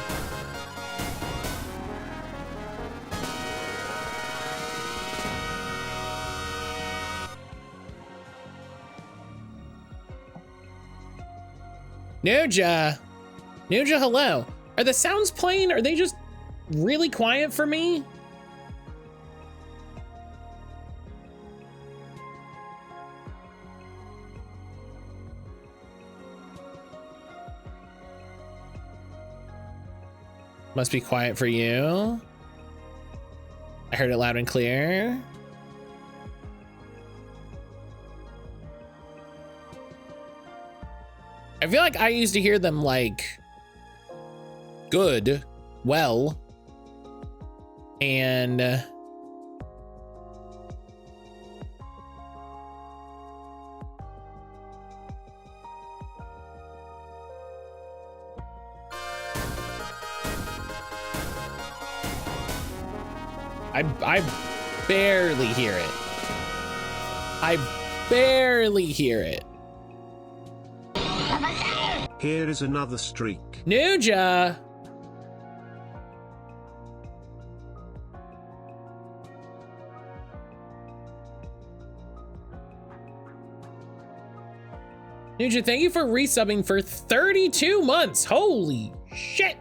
Nuja. Nuja, hello. Are the sounds playing? Are they just really quiet for me? Must be quiet for you. I heard it loud and clear. I feel like I used to hear them like good, well, and I barely hear it. I barely hear it. Here is another streak. Nuja. Nuja, thank you for resubbing for 32 months. Holy shit.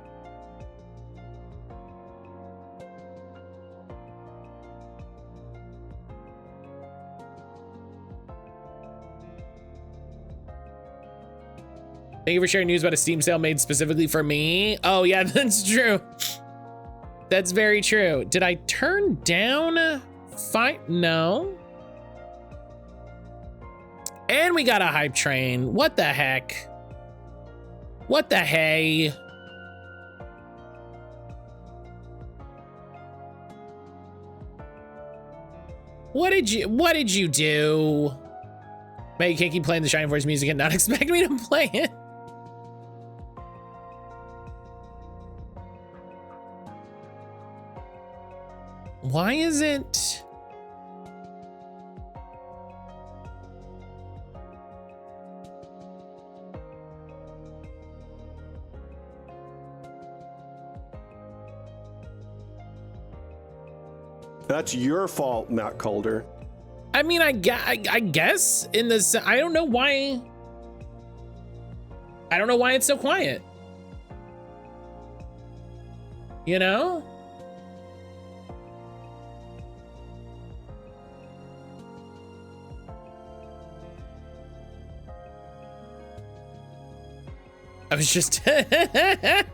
Thank you for sharing news about a Steam sale made specifically for me. Oh yeah, that's true. That's very true. Did I turn down fight? No. And we got a hype train. What the heck? What the hey? What did you do? Man, you can't keep playing the Shining Force music and not expect me to play it. Why is it? That's your fault, mattcaulder. I mean, I guess in this, I don't know why. I don't know why it's so quiet. You know? I was just, I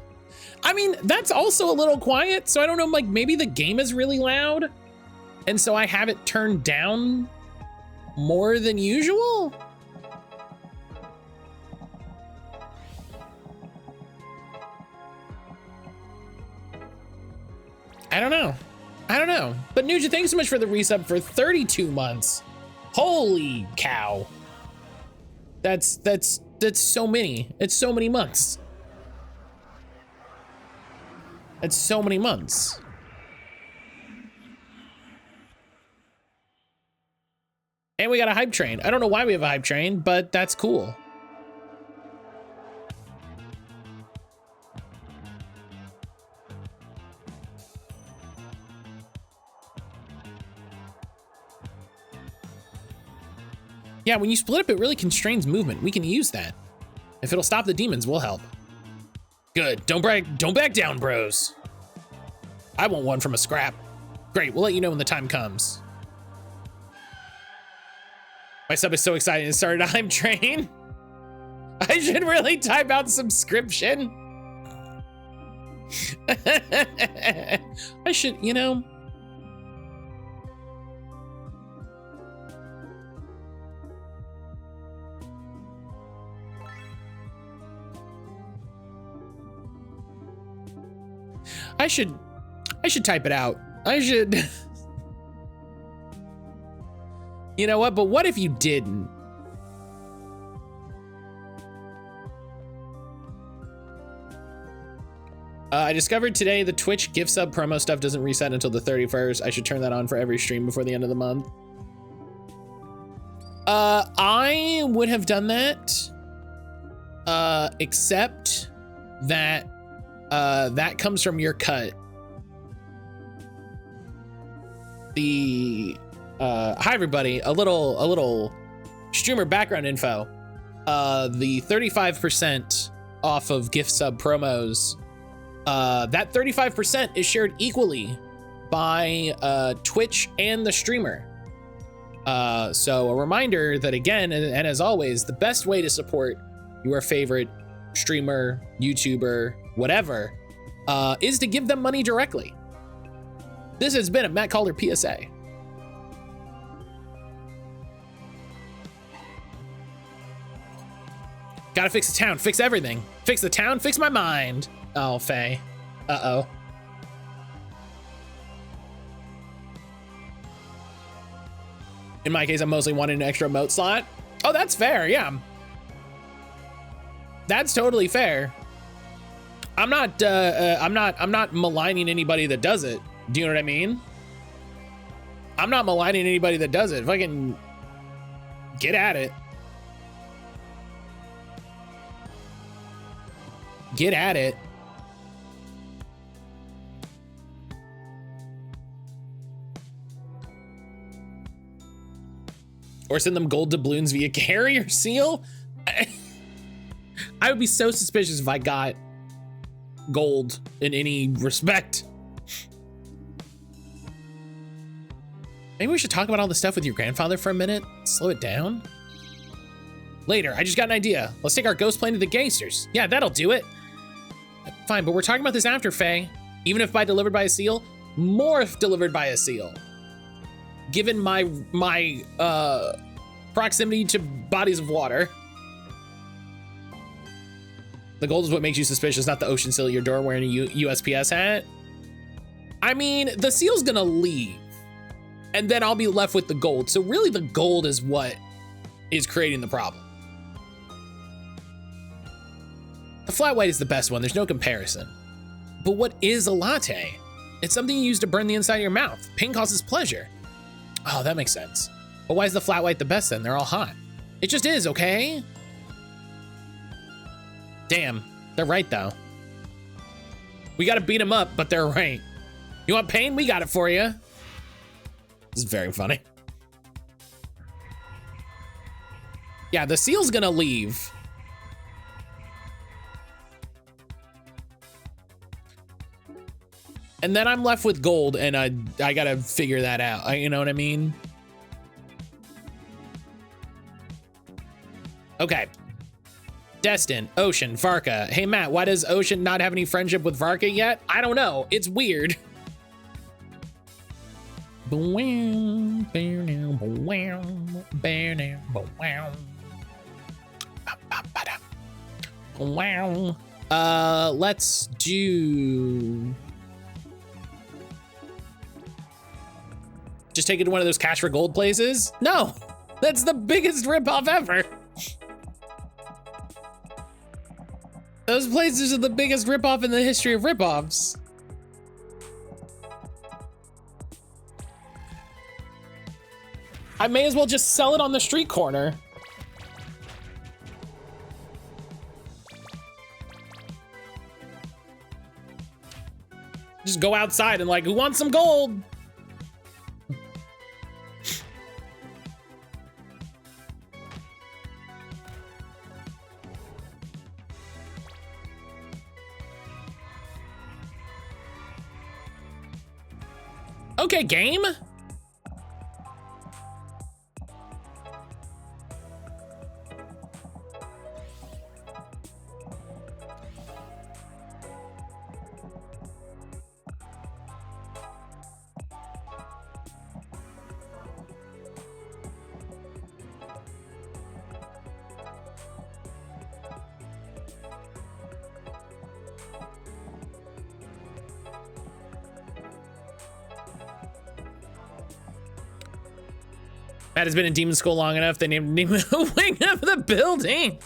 mean, that's also a little quiet. So I don't know, like maybe the game is really loud. And so I have it turned down more than usual. I don't know. I don't know. But Nuja, thanks so much for the resub for 32 months. Holy cow. That's so many. It's so many months. It's so many months. And we got a hype train. I don't know why we have a hype train, but that's cool. Yeah, when you split up, it really constrains movement. We can use that. If it'll stop the demons, we'll help. Good. Don't back down, bros. I want one from a scrap. Great. We'll let you know when the time comes. My sub is so excited it started a hype train. I should really type out subscription. I should, you know. I should type it out. I should. You know what? But what if you didn't? I discovered today the Twitch gift sub promo stuff doesn't reset until the 31st. I should turn that on for every stream before the end of the month. I would have done that, except that that comes from your cut. Hi everybody, a little streamer background info. The 35% off of gift sub promos, that 35% is shared equally by Twitch and the streamer. So a reminder that again, and as always, the best way to support your favorite streamer, YouTuber, whatever, is to give them money directly. This has been a mattcaulder PSA. Gotta fix the town, fix everything. Fix the town, fix my mind. Oh, Faye. Uh-oh. In my case, I'm mostly wanting an extra emote slot. Oh, that's fair, yeah. That's totally fair. I'm not maligning anybody that does it. Do you know what I mean? I'm not maligning anybody that does it. If I can get at it. Get at it. Or send them gold doubloons via carrier seal. I would be so suspicious if I got gold in any respect. Maybe we should talk about all the stuff with your grandfather for a minute. Slow it down. Later, I just got an idea. Let's take our ghost plane to the gangsters. Yeah, that'll do it. Fine, but we're talking about this after, Faye. Even if delivered by a seal, more if delivered by a seal. Given my proximity to bodies of water. The gold is what makes you suspicious, not the ocean seal at your door wearing a USPS hat. I mean, the seal's gonna leave, and then I'll be left with the gold. So really the gold is what is creating the problem. The flat white is the best one, there's no comparison. But what is a latte? It's something you use to burn the inside of your mouth. Pain causes pleasure. Oh, that makes sense. But why is the flat white the best then? They're all hot. It just is, okay? Damn, they're right though. We gotta beat them up, but they're right. You want pain? We got it for you. This is very funny. Yeah, the seal's gonna leave. And then I'm left with gold, and I gotta figure that out. You know what I mean? Okay. Destin, Ocean, Varka. Hey, Matt, why does Ocean not have any friendship with Varka yet? I don't know. It's weird. Let's do... Just take it to one of those cash for gold places? No, that's the biggest ripoff ever. Those places are the biggest ripoff in the history of ripoffs. I may as well just sell it on the street corner. Just go outside and like, who wants some gold? Okay, game. Matt has been in Demon School long enough, they named him the wing of the building.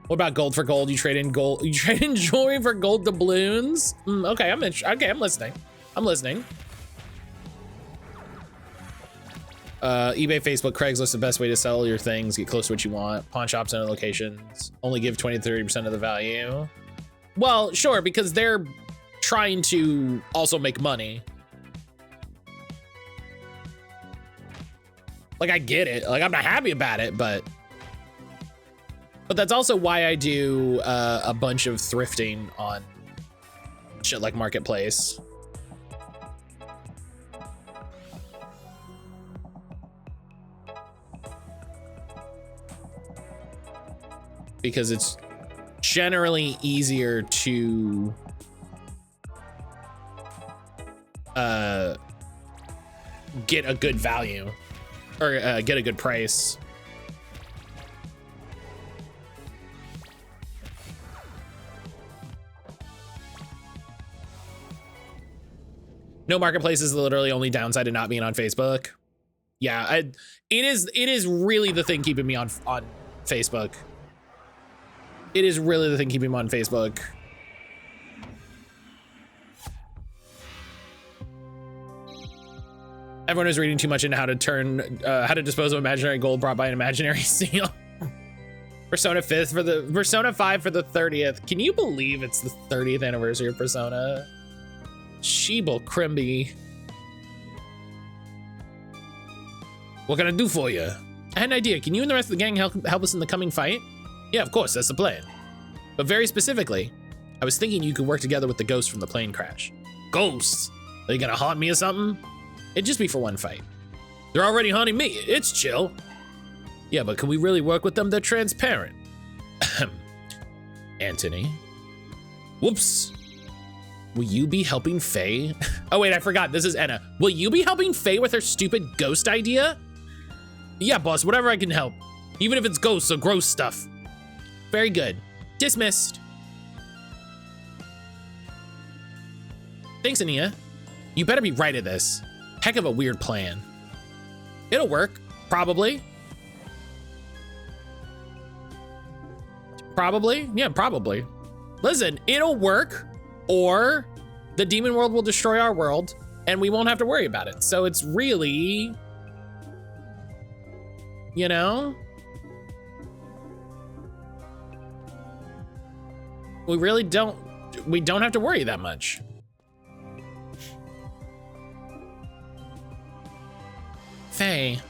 What about gold for gold? You trade in gold, you trade in jewelry for gold doubloons? Okay, I'm listening. I'm listening. eBay, Facebook, Craigslist, the best way to sell your things, get close to what you want. Pawn shops and other locations only give 20 to 30% of the value. Well, sure, because they're trying to also make money. Like, I get it. Like, I'm not happy about it, but that's also why I do a bunch of thrifting on shit like Marketplace. Because it's generally easier to get a good value or get a good price. No, Marketplace is literally only downside to not being on Facebook. Yeah, it is really the thing keeping me on Facebook. It is really the thing keeping me on Facebook. Everyone is reading too much into how to dispose of imaginary gold brought by an imaginary seal. Persona 5 for the 30th. Can you believe it's the 30th anniversary of Persona? Sheeble Crimby. What can I do for you? I had an idea. Can you and the rest of the gang help us in the coming fight? Yeah, of course, that's the plan. But very specifically, I was thinking you could work together with the ghosts from the plane crash. Ghosts? Are you gonna haunt me or something? It'd just be for one fight. They're already haunting me. It's chill. Yeah, but can we really work with them? They're transparent. Anthony. Whoops. Will you be helping Faye? Oh wait, I forgot. This is Enna. Will you be helping Faye with her stupid ghost idea? Yeah, boss, whatever I can help. Even if it's ghosts or gross stuff. Very good. Dismissed. Thanks, Ania. You better be right at this. Heck of a weird plan. It'll work, probably. Probably, yeah, probably. Listen, it'll work, or the demon world will destroy our world and we won't have to worry about it. So it's really, you know, we don't have to worry that much. Faye,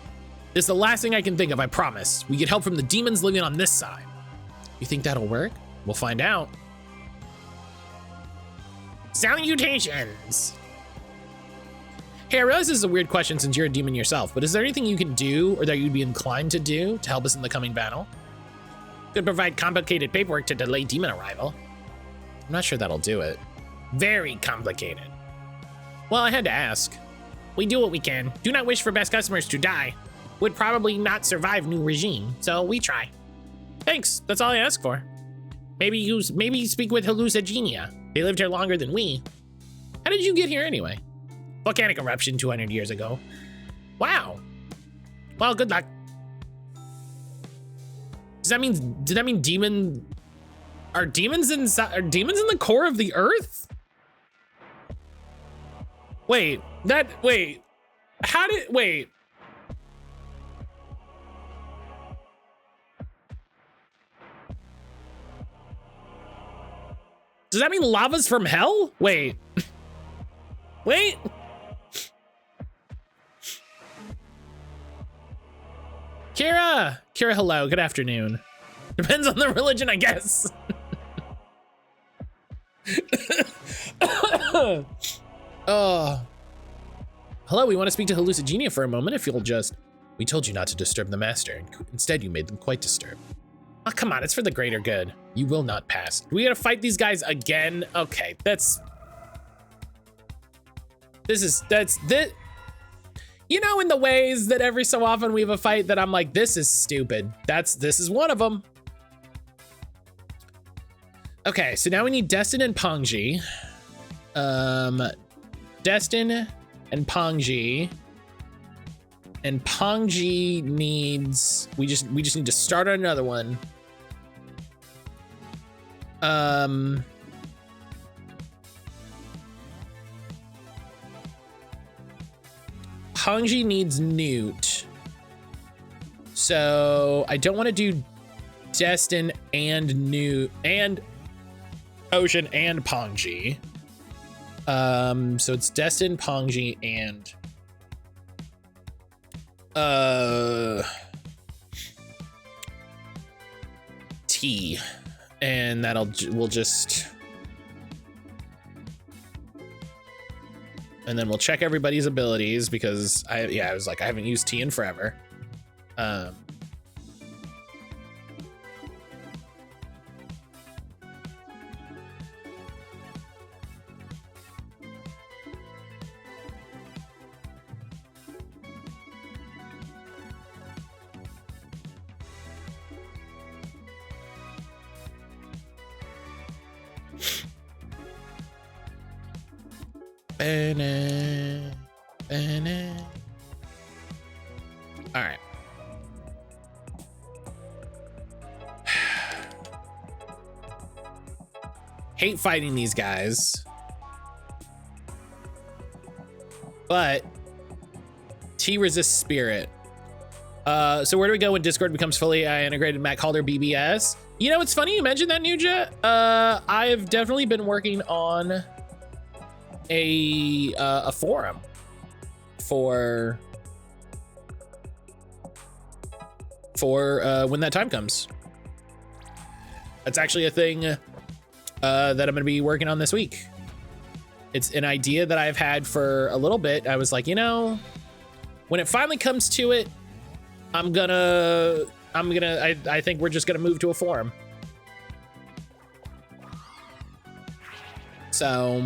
this is the last thing I can think of, I promise. We get help from the demons living on this side. You think that'll work? We'll find out. Salutations! Hey, I realize this is a weird question since you're a demon yourself, but is there anything you can do or that you'd be inclined to do to help us in the coming battle? Could provide complicated paperwork to delay demon arrival. I'm not sure that'll do it. Very complicated. Well, I had to ask. We do what we can. Do not wish for best customers to die. Would probably not survive new regime, so we try. Thanks, that's all I ask for. Maybe you speak with hallucigenia. They lived here longer than we. How did you get here anyway? Volcanic eruption 200 years ago. Wow. Well, good luck. Does that mean demon? Are demons in the core of the earth? Wait. Wait. Does that mean lava's from hell? Wait. Wait. Kira, hello, good afternoon. Depends on the religion, I guess. Oh. Hello, we want to speak to hallucigenia for a moment if you'll just... We told you not to disturb the master, and instead you made them quite disturbed. Oh, come on, it's for the greater good. You will not pass. Do we gotta fight these guys again? Okay, that's... You know, in the ways that every so often we have a fight that I'm like, this is stupid. This is one of them. Okay, so now we need Destin and Pongji. Destin and Pongji. And Pongji needs, we just need to start on another one. Pongji needs Newt. So I don't want to do Destin and Newt and Ocean and Pongji. So it's Destin, Pongji, and T, and we'll just, and then we'll check everybody's abilities because I was like, I haven't used T in forever. All right. Hate fighting these guys, but T resists spirit. So where do we go when Discord becomes fully integrated mattcaulder BBS? You know, it's funny you mentioned that, Nuja. I've definitely been working on a forum for when that time comes. That's actually a thing that I'm gonna be working on this week. It's an idea that I've had for a little bit. I was like, you know, when it finally comes to it, I think we're just gonna move to a forum. So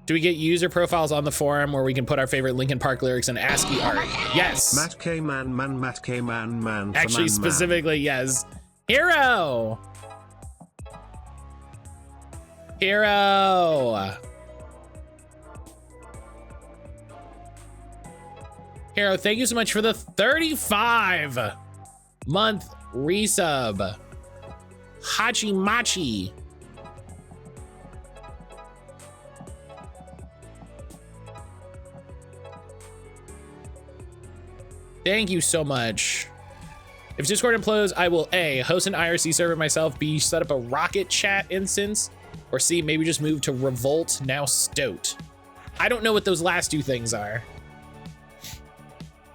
do we get user profiles on the forum where we can put our favorite Linkin Park lyrics and ASCII art? Yes. Matt K man. Actually, specifically, yes. Hero. Hero, thank you so much for the 35-month resub. Hachi Machi. Thank you so much. If Discord implodes, I will A, host an IRC server myself, B, set up a rocket chat instance, or C, maybe just move to Revolt, now Stoat. I don't know what those last two things are.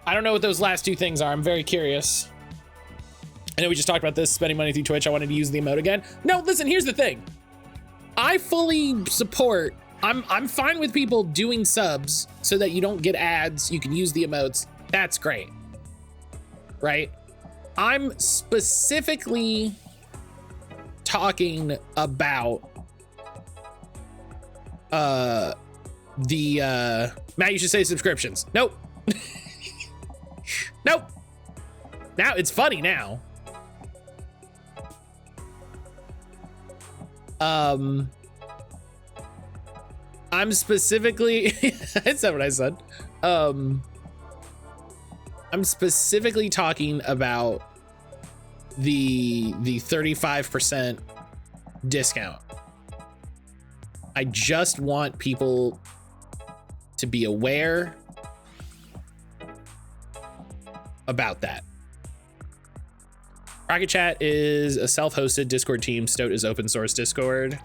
I'm very curious. I know we just talked about this, spending money through Twitch. I wanted to use the emote again. No, listen, here's the thing. I fully support I'm fine with people doing subs so that you don't get ads. You can use the emotes. That's great. Right? I'm specifically talking about Matt, you should say subscriptions. Nope. Nope. Now it's funny now. I'm specifically that's not what I said. I'm specifically talking about the 35% discount. I just want people to be aware about that. Rocket Chat is a self-hosted Discord team. Stoat is open source Discord.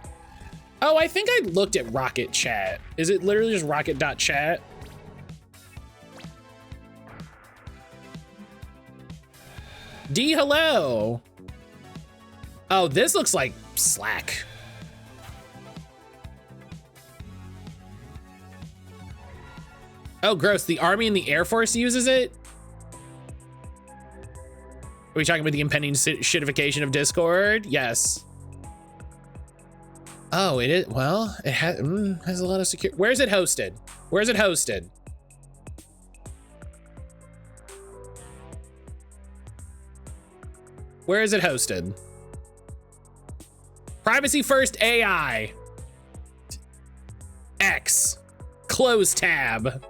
Oh, I think I looked at Rocket Chat. Is it literally just rocket.chat? D, hello. Oh, this looks like Slack. Oh, gross. The Army and the Air Force uses it? Are we talking about the impending shitification of Discord? Yes. Oh, it is. Well, it has a lot of security. Where's it hosted? Where's it hosted? Where is it hosted? Privacy first AI. X. Close tab.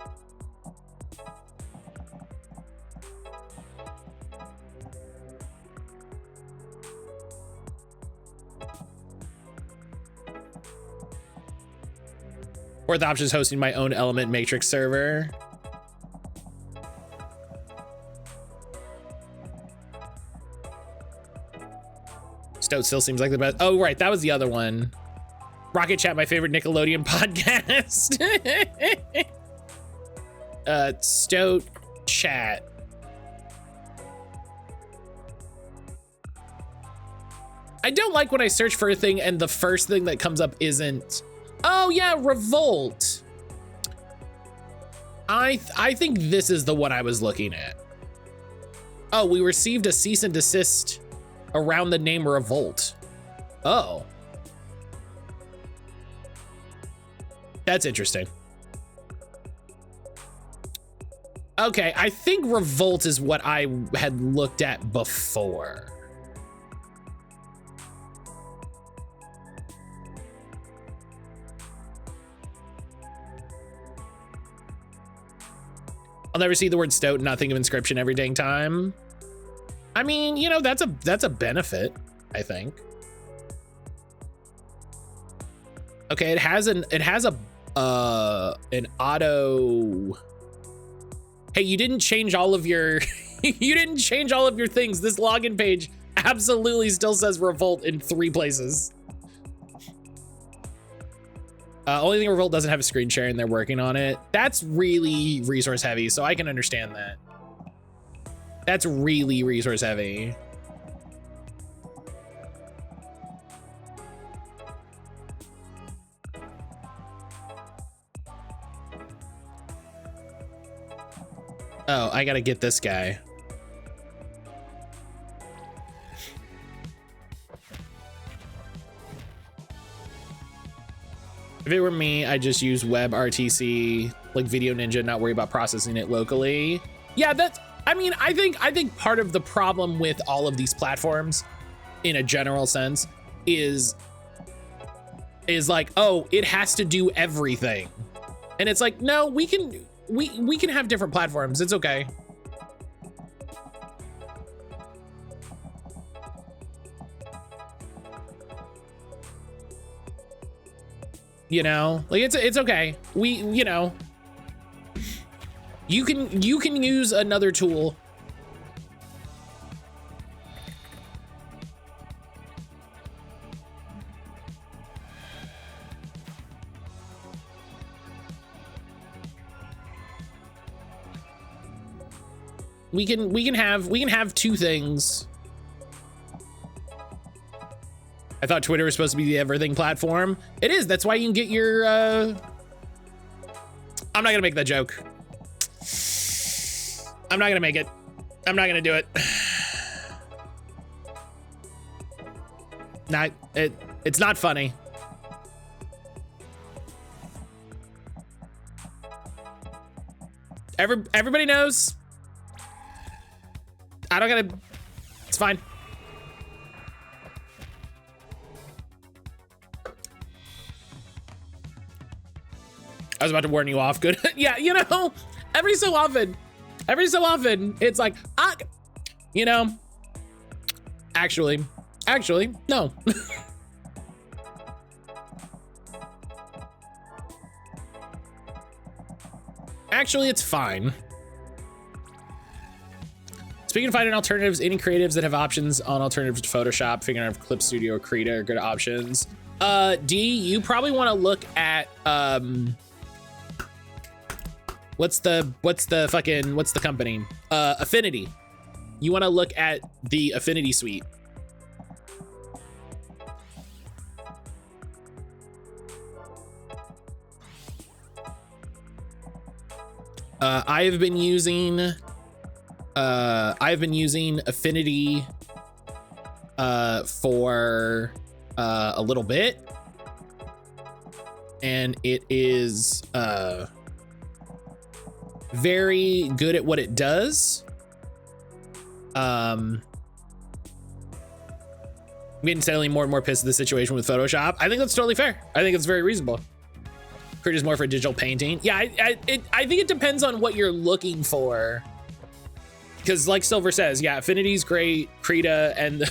Fourth option is hosting my own Element Matrix server. Stoat still seems like the best. Oh, right, that was the other one. Rocket Chat, my favorite Nickelodeon podcast. Stoat Chat. I don't like when I search for a thing and the first thing that comes up isn't. Oh yeah, Revolt. I think this is the one I was looking at. Oh, we received a cease and desist around the name Revolt. Oh. That's interesting. Okay, I think Revolt is what I had looked at before. I'll never see the word Stoat and not think of Inscription every dang time. I mean, you know, that's a benefit, I think. Okay, it has an auto. Hey, you didn't change all of your you didn't change all of your things. This login page absolutely still says Revolt in 3 places. Only thing Revolt doesn't have a screen share and they're working on it. That's really resource heavy, so I can understand that. That's really resource heavy. Oh, I gotta get this guy. If it were me, I'd just use WebRTC, like Video Ninja, not worry about processing it locally. Yeah, that's, I mean, I think part of the problem with all of these platforms in a general sense is like, oh, it has to do everything. And it's like, no, we can have different platforms. It's okay. You know, like it's okay. You know, you can use another tool. We can have 2 things. I thought Twitter was supposed to be the everything platform. It is. That's why you can get your, I'm not gonna make that joke. I'm not gonna make it. I'm not gonna do it. Not, it's not funny. Everybody knows. I don't gotta, it's fine. I was about to warn you off. Good. Yeah, you know, every so often, it's like, you know, actually, no. Actually, it's fine. Speaking of finding alternatives, any creatives that have options on alternatives to Photoshop, figuring out if Clip Studio or Krita are good options. D, you probably want to look at, what's the company? Affinity. You want to look at the Affinity suite. I've been using Affinity for a little bit, and it is very good at what it does. I'm getting steadily more and more pissed at the situation with Photoshop. I think that's totally fair. I think it's very reasonable. Krita is more for digital painting. Yeah, I think it depends on what you're looking for. Because like Silver says, yeah, Affinity's great, Krita, and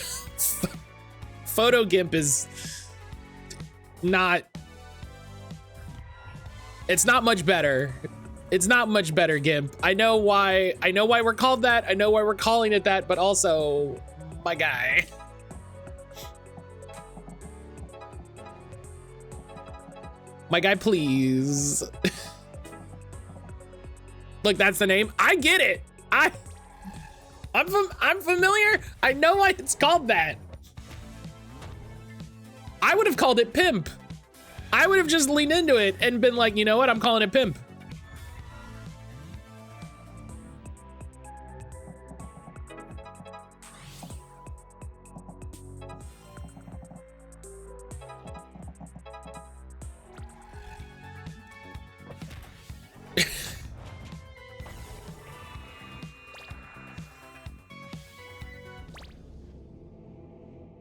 Photo Gimp is not, it's not much better. It's not much better, Gimp. I know why we're called that. I know why we're calling it that, but also, my guy. My guy, please. Look, that's the name. I get it. I'm familiar. I know why it's called that. I would have called it Pimp. I would have just leaned into it and been like, you know what? I'm calling it Pimp.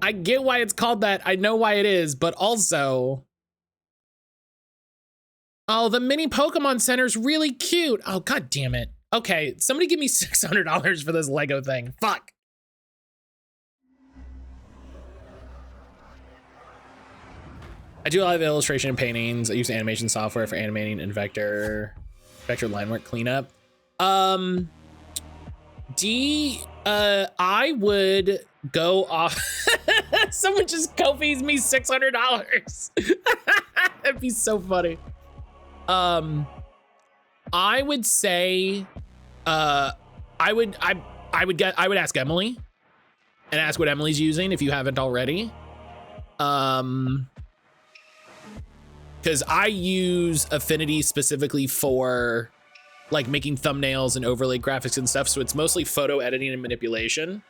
I get why it's called that. I know why it is, but also, oh, the mini Pokemon Center's really cute. Oh, god damn it. Okay, somebody give me $600 for this Lego thing. Fuck. I do a lot of illustration and paintings. I use animation software for animating and vector line work cleanup. I would go off. Someone just Ko-fi's me $600. That'd be so funny. I would say, I would ask Emily and ask what Emily's using if you haven't already. Because I use Affinity specifically for like making thumbnails and overlay graphics and stuff. So it's mostly photo editing and manipulation.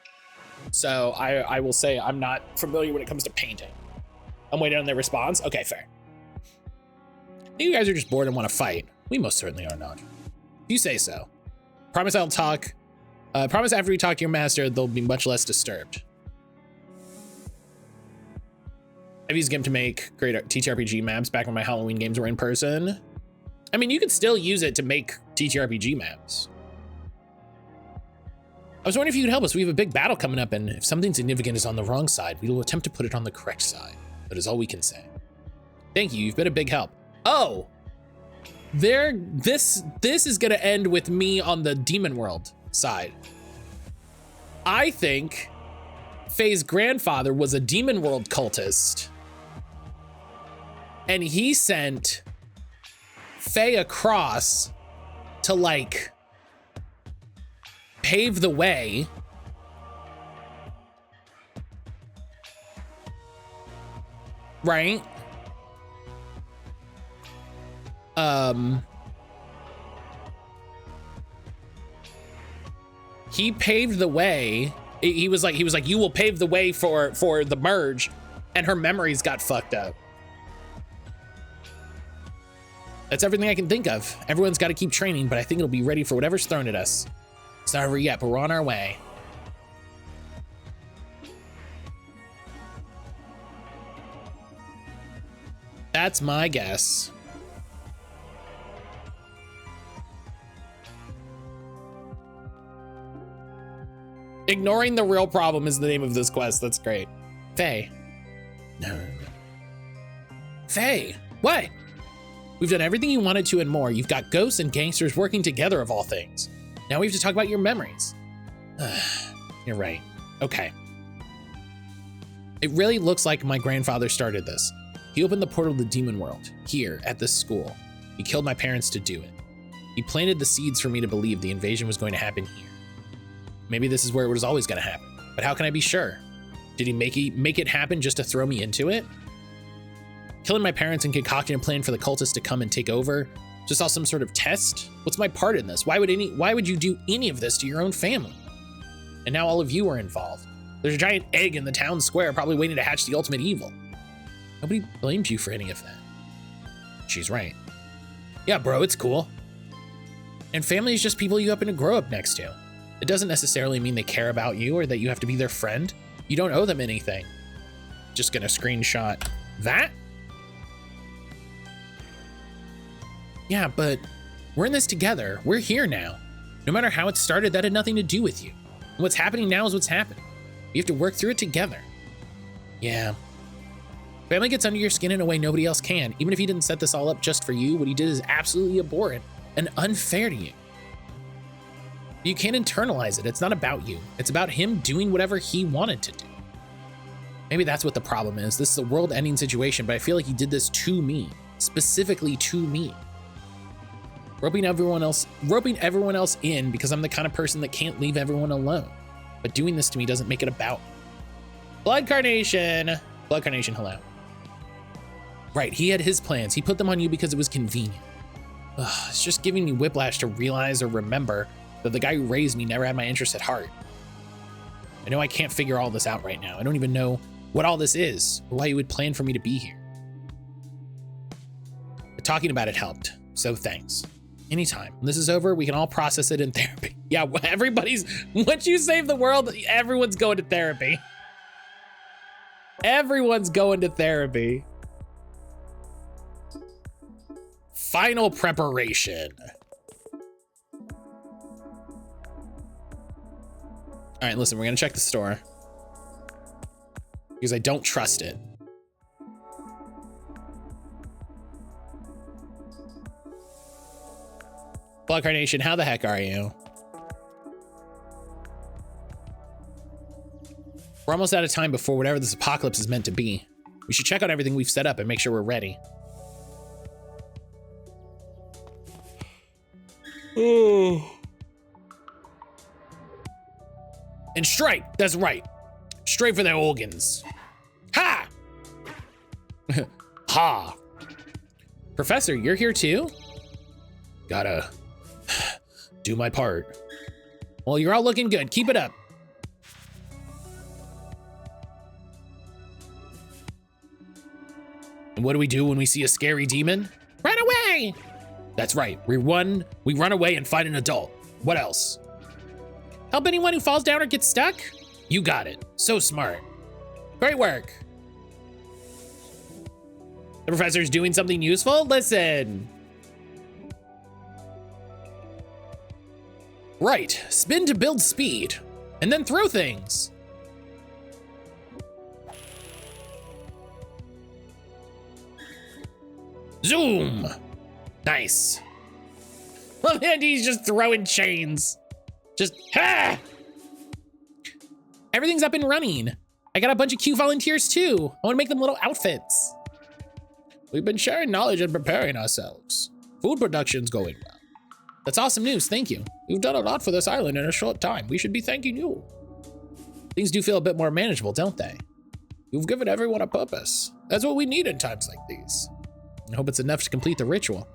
So I will say I'm not familiar when it comes to painting. I'm waiting on their response. Okay, fair. I think you guys are just bored and want to fight. We most certainly are not. If you say so. Promise I'll talk. Promise after we talk to your master, they'll be much less disturbed. I've used GIMP to make great TTRPG maps back when my Halloween games were in person. I mean, you could still use it to make TTRPG maps. I was wondering if you could help us. We have a big battle coming up, and if something significant is on the wrong side, we will attempt to put it on the correct side. That is all we can say. Thank you. You've been a big help. Oh, this is gonna end with me on the Demon World side. I think Faye's grandfather was a Demon World cultist, and he sent Faye across to like pave the way right? He paved the way. He was like, you will pave the way for the merge, and her memories got fucked up. That's everything I can think of. Everyone's got to keep training, but I think it'll be ready for whatever's thrown at us. It's not over yet, but we're on our way. That's my guess. Ignoring the real problem is the name of this quest. That's great. Faye. No. Faye, what? We've done everything you wanted to and more. You've got ghosts and gangsters working together of all things. Now we have to talk about your memories. You're right. Okay. It really looks like my grandfather started this. He opened the portal to the demon world, here, at this school. He killed my parents to do it. He planted the seeds for me to believe the invasion was going to happen here. Maybe this is where it was always going to happen, but how can I be sure? Did he make it happen just to throw me into it? Killing my parents and concocting a plan for the cultists to come and take over? Just all some sort of test? What's my part in this? Why would you do any of this to your own family? And now all of you are involved. There's a giant egg in the town square probably waiting to hatch the ultimate evil. Nobody blames you for any of that. She's right. Yeah, bro, it's cool. And family is just people you happen to grow up next to. It doesn't necessarily mean they care about you or that you have to be their friend. You don't owe them anything. Just gonna screenshot that? Yeah, but we're in this together. We're here now. No matter how it started, that had nothing to do with you. And what's happening now is what's happening. You have to work through it together. Yeah. Family gets under your skin in a way nobody else can. Even if he didn't set this all up just for you, what he did is absolutely abhorrent and unfair to you. You can't internalize it. It's not about you. It's about him doing whatever he wanted to do. Maybe that's what the problem is. This is a world-ending situation, but I feel like he did this to me, specifically to me. Roping everyone else in because I'm the kind of person that can't leave everyone alone. But doing this to me doesn't make it about me. Blood Carnation, hello. Right, he had his plans. He put them on you because it was convenient. Ugh, it's just giving me whiplash to realize or remember that the guy who raised me never had my interests at heart. I know I can't figure all this out right now. I don't even know what all this is or why you would plan for me to be here. But talking about it helped, so thanks. Anytime. When this is over, we can all process it in therapy. Yeah, once you save the world, everyone's going to therapy. Everyone's going to therapy. Final preparation. All right, listen, we're gonna check the store because I don't trust it. Blood Carnation, how the heck are you? We're almost out of time before whatever this apocalypse is meant to be. We should check out everything we've set up and make sure we're ready. And strike, that's right. Straight for their organs. Ha! Ha! Professor, you're here too? Gotta do my part. Well, you're all looking good. Keep it up. And what do we do when we see a scary demon? Run away! That's right. We run away and find an adult. What else? Help anyone who falls down or gets stuck? You got it. So smart. Great work. The professor's doing something useful? Listen. Right. Spin to build speed. And then throw things. Zoom. Nice. And he's just throwing chains. Just, ha! Everything's up and running. I got a bunch of Q volunteers too. I wanna make them little outfits. We've been sharing knowledge and preparing ourselves. Food production's going well. That's awesome news, thank you. You've done a lot for this island in a short time. We should be thanking you. Things do feel a bit more manageable, don't they? You've given everyone a purpose. That's what we need in times like these. I hope it's enough to complete the ritual.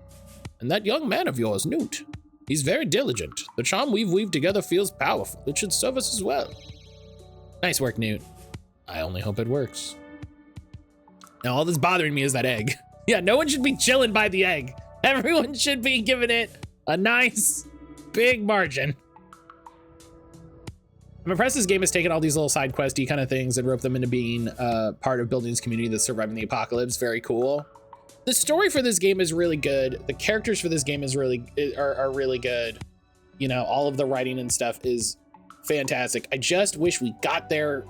And that young man of yours, Newt, he's very diligent. The charm we've weaved together feels powerful. It should serve us as well. Nice work, Newt. I only hope it works. Now, all that's bothering me is that egg. Yeah, no one should be chilling by the egg. Everyone should be giving it a nice, big margin. I'm impressed this game has taken all these little side questy kind of things and roped them into being part of building this community that's surviving the apocalypse. Very cool. The story for this game is really good. The characters for this game are really good. You know, all of the writing and stuff is fantastic. I just wish we got there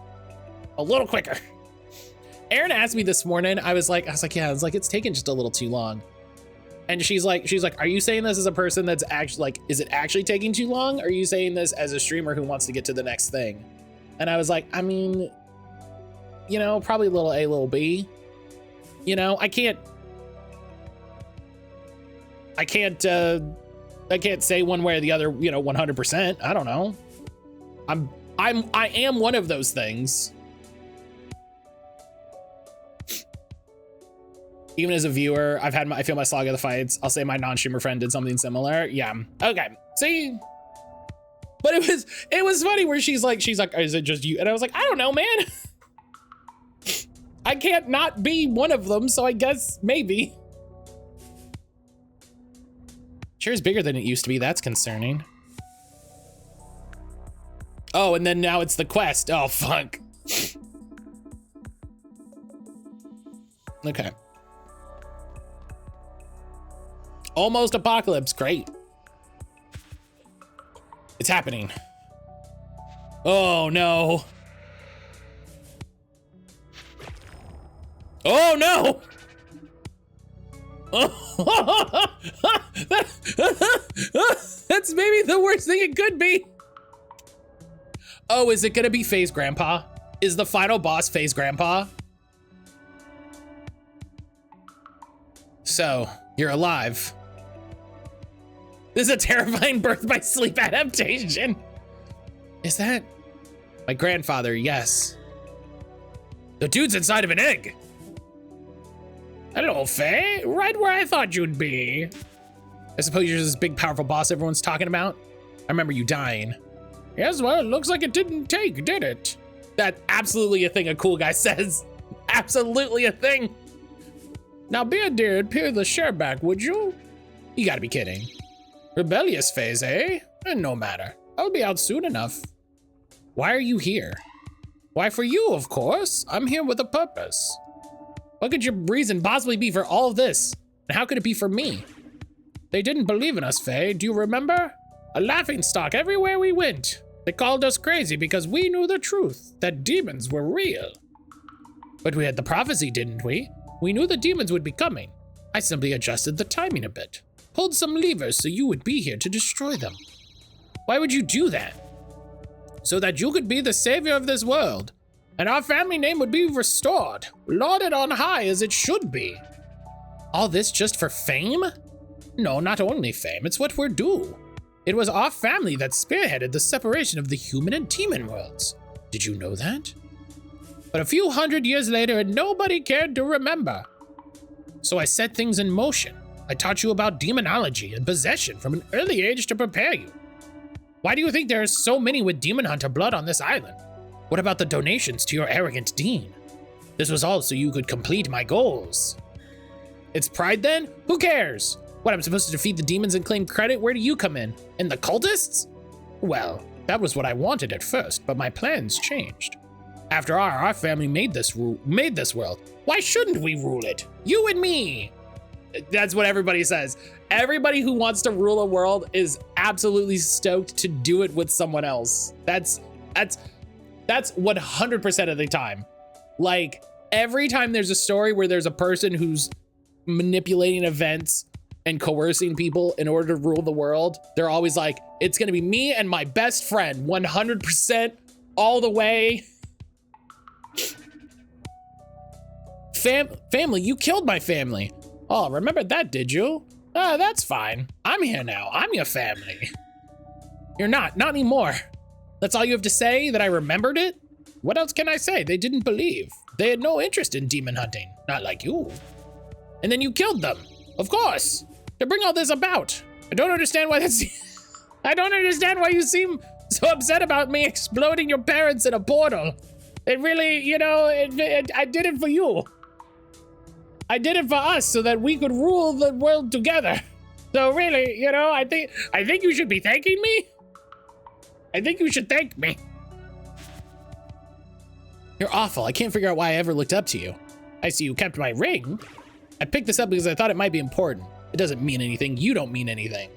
a little quicker. Erin asked me this morning. I was like, yeah, it's taking just a little too long. And she's like, are you saying this as a person that's actually like, is it actually taking too long? Or are you saying this as a streamer who wants to get to the next thing? And I was like, I mean, you know, probably a little A, little B. You know, I can't say one way or the other, you know, 100%. I don't know. I am one of those things. Even as a viewer, I feel my slog of the fights. I'll say my non-streamer friend did something similar. Yeah. Okay. See, but it was funny where she's like, is it just you? And I was like, I don't know, man. I can't not be one of them. So I guess maybe. Sure is bigger than it used to be. That's concerning. Oh, and then now it's the quest. Oh, fuck. Okay. Almost apocalypse. Great. It's happening. Oh, no. Oh, no. Oh. That's maybe the worst thing it could be. Oh, is it going to be Faye's grandpa? Is the final boss Faye's grandpa? So, you're alive. This is a terrifying birth by sleep adaptation. Is that my grandfather? Yes. The dude's inside of an egg. Hello, Faye. Right where I thought you'd be. I suppose you're this big, powerful boss everyone's talking about? I remember you dying. Yes, well, it looks like it didn't take, did it? That's absolutely a thing a cool guy says. Absolutely a thing. Now be a dear and peel the share back, would you? You gotta be kidding. Rebellious phase, eh? No matter. I'll be out soon enough. Why are you here? Why, for you, of course. I'm here with a purpose. What could your reason possibly be for all of this? And how could it be for me? They didn't believe in us, Faye. Do you remember? A laughingstock everywhere we went. They called us crazy because we knew the truth, that demons were real. But we had the prophecy, didn't we? We knew the demons would be coming. I simply adjusted the timing a bit. Pulled some levers so you would be here to destroy them. Why would you do that? So that you could be the savior of this world, and our family name would be restored, lauded on high as it should be. All this just for fame? No, not only fame, it's what we're due. It was our family that spearheaded the separation of the human and demon worlds. Did you know that? But a few hundred years later, and nobody cared to remember. So I set things in motion. I taught you about demonology and possession from an early age to prepare you. Why do you think there are so many with demon hunter blood on this island? What about the donations to your arrogant dean? This was all so you could complete my goals. It's pride then? Who cares? What, I'm supposed to defeat the demons and claim credit? Where do you come in? And the cultists? Well, that was what I wanted at first, but my plans changed. After all, our family made this world. Why shouldn't we rule it? You and me. That's what everybody says. Everybody who wants to rule a world is absolutely stoked to do it with someone else. That's 100% of the time. Like, every time there's a story where there's a person who's manipulating events and coercing people in order to rule the world, they're always like, it's gonna be me and my best friend, 100% all the way. Family, you killed my family. Oh, remember that, did you? That's fine. I'm here now. I'm your family. You're not anymore. That's all you have to say, that I remembered it? What else can I say? They didn't believe. They had no interest in demon hunting, not like you. And then you killed them, of course, to bring all this about. I don't understand why that's... I don't understand why you seem so upset about me exploding your parents in a portal. It really, you know, I did it for you. I did it for us so that we could rule the world together. So really, you know, I think you should be thanking me. I think you should thank me. You're awful. I can't figure out why I ever looked up to you. I see you kept my ring. I picked this up because I thought it might be important. It doesn't mean anything. You don't mean anything.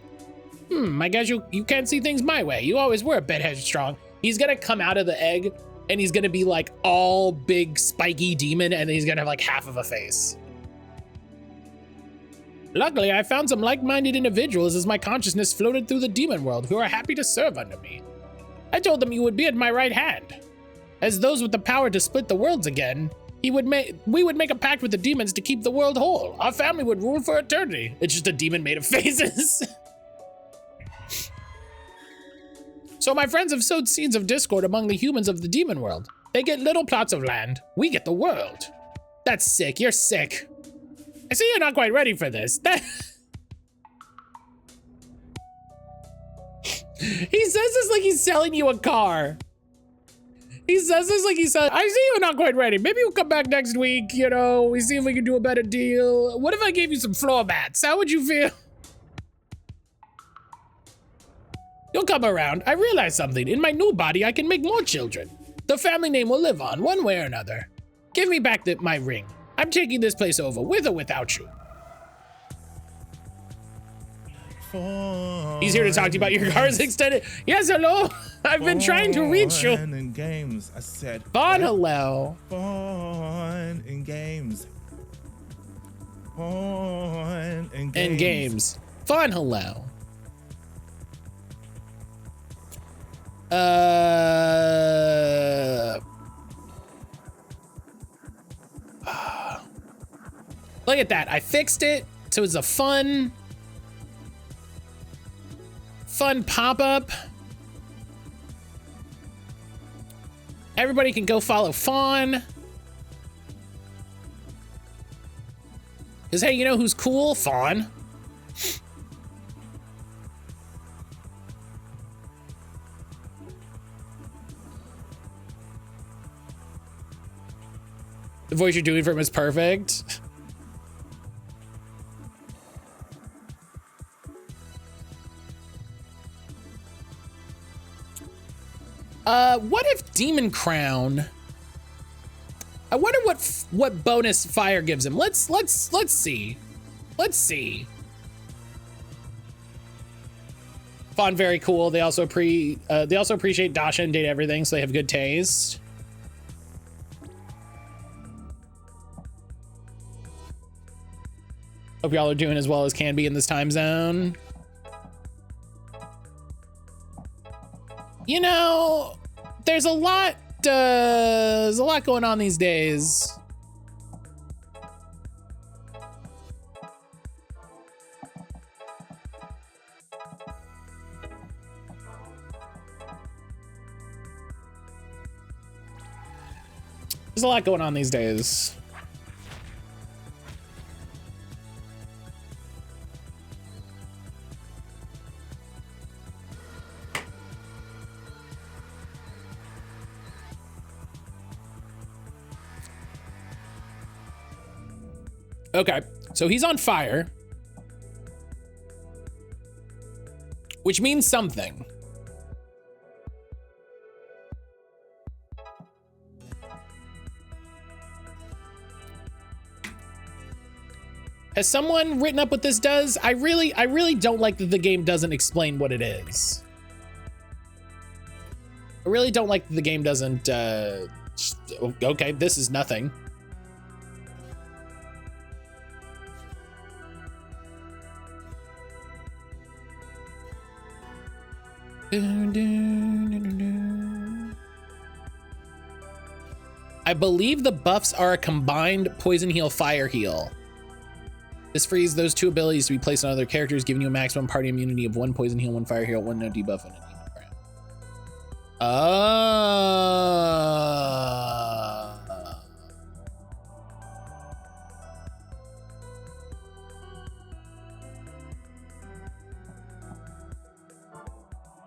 I guess you can't see things my way. You always were a bit headstrong. He's gonna come out of the egg and he's gonna be like all big spiky demon and he's gonna have like half of a face. Luckily, I found some like-minded individuals as my consciousness floated through the demon world who are happy to serve under me. I told them you would be at my right hand. As those with the power to split the worlds again, we would make a pact with the demons to keep the world whole. Our family would rule for eternity. It's just a demon made of faces. So my friends have sowed seeds of discord among the humans of the demon world. They get little plots of land. We get the world. That's sick. You're sick. I see you're not quite ready for this. He says this like he's selling you a car. He says this like he said, I see you're not quite ready. Maybe you'll come back next week, you know, we see if we can do a better deal. What if I gave you some floor mats? How would you feel? You'll come around. I realized something. In my new body, I can make more children. The family name will live on, one way or another. Give me back my ring. I'm taking this place over, with or without you. He's here to talk to you about your car's extended. Yes, hello. I've been trying to reach you. Fun and games. I said. Fun, hello. Fun and games. Fun and games. And games. Fun, hello. Look at that. I fixed it. So it's a fun pop-up. Everybody can go follow Fawn. Because, hey, you know who's cool? Fawn. The voice you're doing for him is perfect. What if Demon Crown? I wonder what bonus fire gives him. Let's see. Let's see. Fawn, very cool. They also appreciate Dasha and date everything, so they have good taste. Hope y'all are doing as well as can be in this time zone. You know, there's a lot going on these days. There's a lot going on these days. Okay, so he's on fire, which means something. Has someone written up what this does? I really don't like that the game doesn't explain what it is. I really don't like that the game doesn't, okay, this is nothing. I believe the buffs are a combined poison heal, fire heal. This frees those two abilities to be placed on other characters, giving you a maximum party immunity of 1 poison heal, 1 fire heal, 1 no debuff, and a demon crown.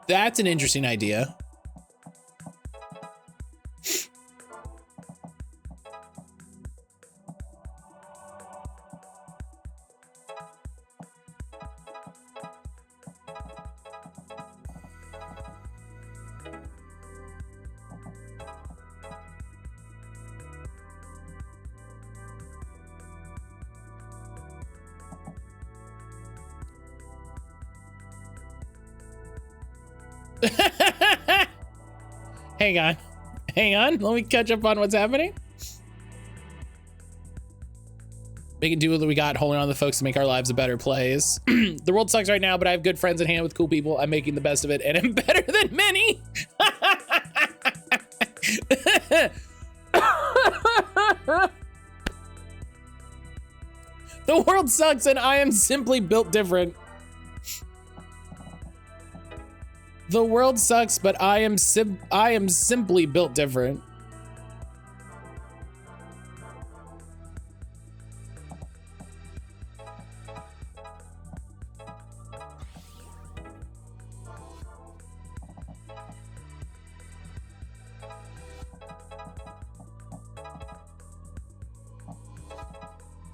That's an interesting idea. Hang on, let me catch up on what's happening. We can do what we got, holding on to the folks to make our lives a better place. The world sucks right now, but I have good friends at hand with cool people. I'm making the best of it, and I'm better than many. The world sucks, and I am simply built different. The world sucks, but I am simply built different.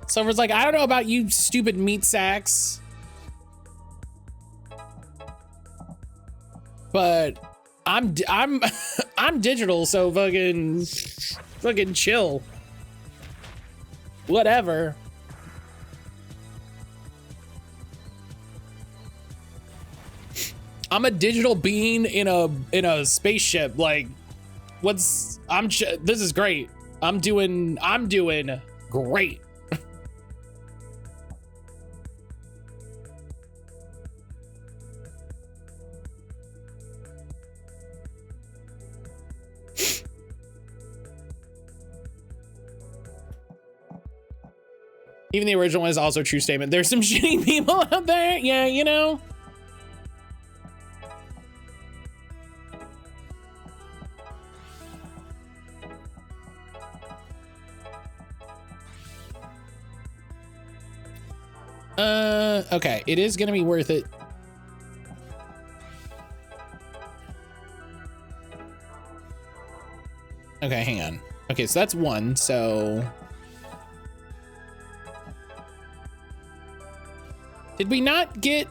Silver's like, I don't know about you stupid meat sacks, but I'm digital, so fucking chill. Whatever. I'm a digital being in a spaceship. Like, this is great. I'm doing great. Even the original one is also a true statement. There's some shitty people out there. Yeah, you know. Okay, it is gonna be worth it. Okay, hang on. Okay, so that's one, so... Did we not get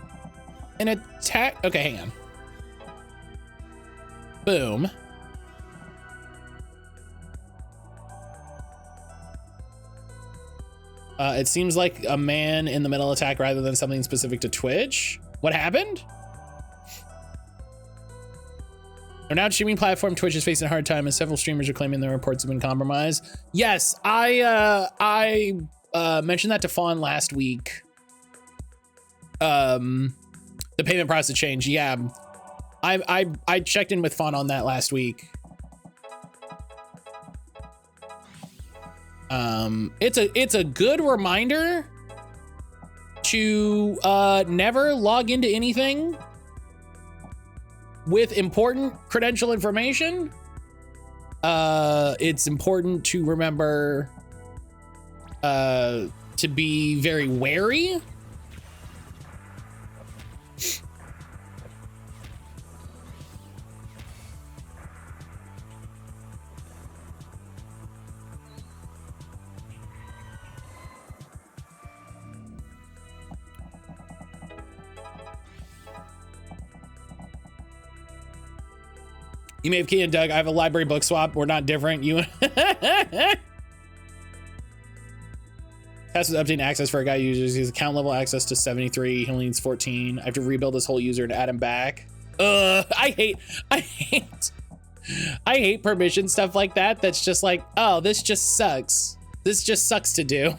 an attack? Okay, hang on. Boom. It seems like a man in the middle attack rather than something specific to Twitch. What happened? Our now streaming platform Twitch is facing a hard time, and several streamers are claiming their reports have been compromised. Yes, I mentioned that to Fawn last week. The payment process change. Yeah, I checked in with Fawn on that last week. It's a good reminder to never log into anything with important credential information. It's important to remember to be very wary. You may have Key and Doug. I have a library book swap. We're not different. You. Test with updating access for a guy who uses his account level access to 73. He only needs 14. I have to rebuild this whole user and add him back. I hate permission stuff like that. That's just like, oh, this just sucks. This just sucks to do.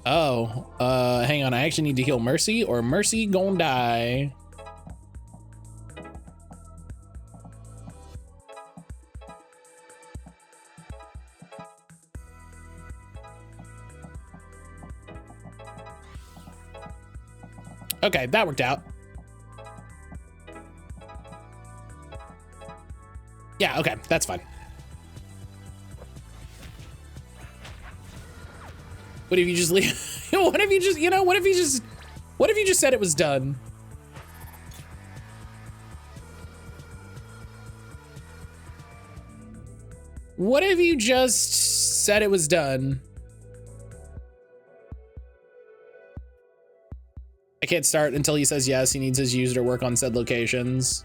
Oh, hang on. I actually need to heal Mercy, or Mercy gon' die. Okay, that worked out. Yeah, okay, that's fine. What if you just leave? What if you just, what if you just said it was done? What if you just said it was done? I can't start until he says yes. He needs his user to work on said locations.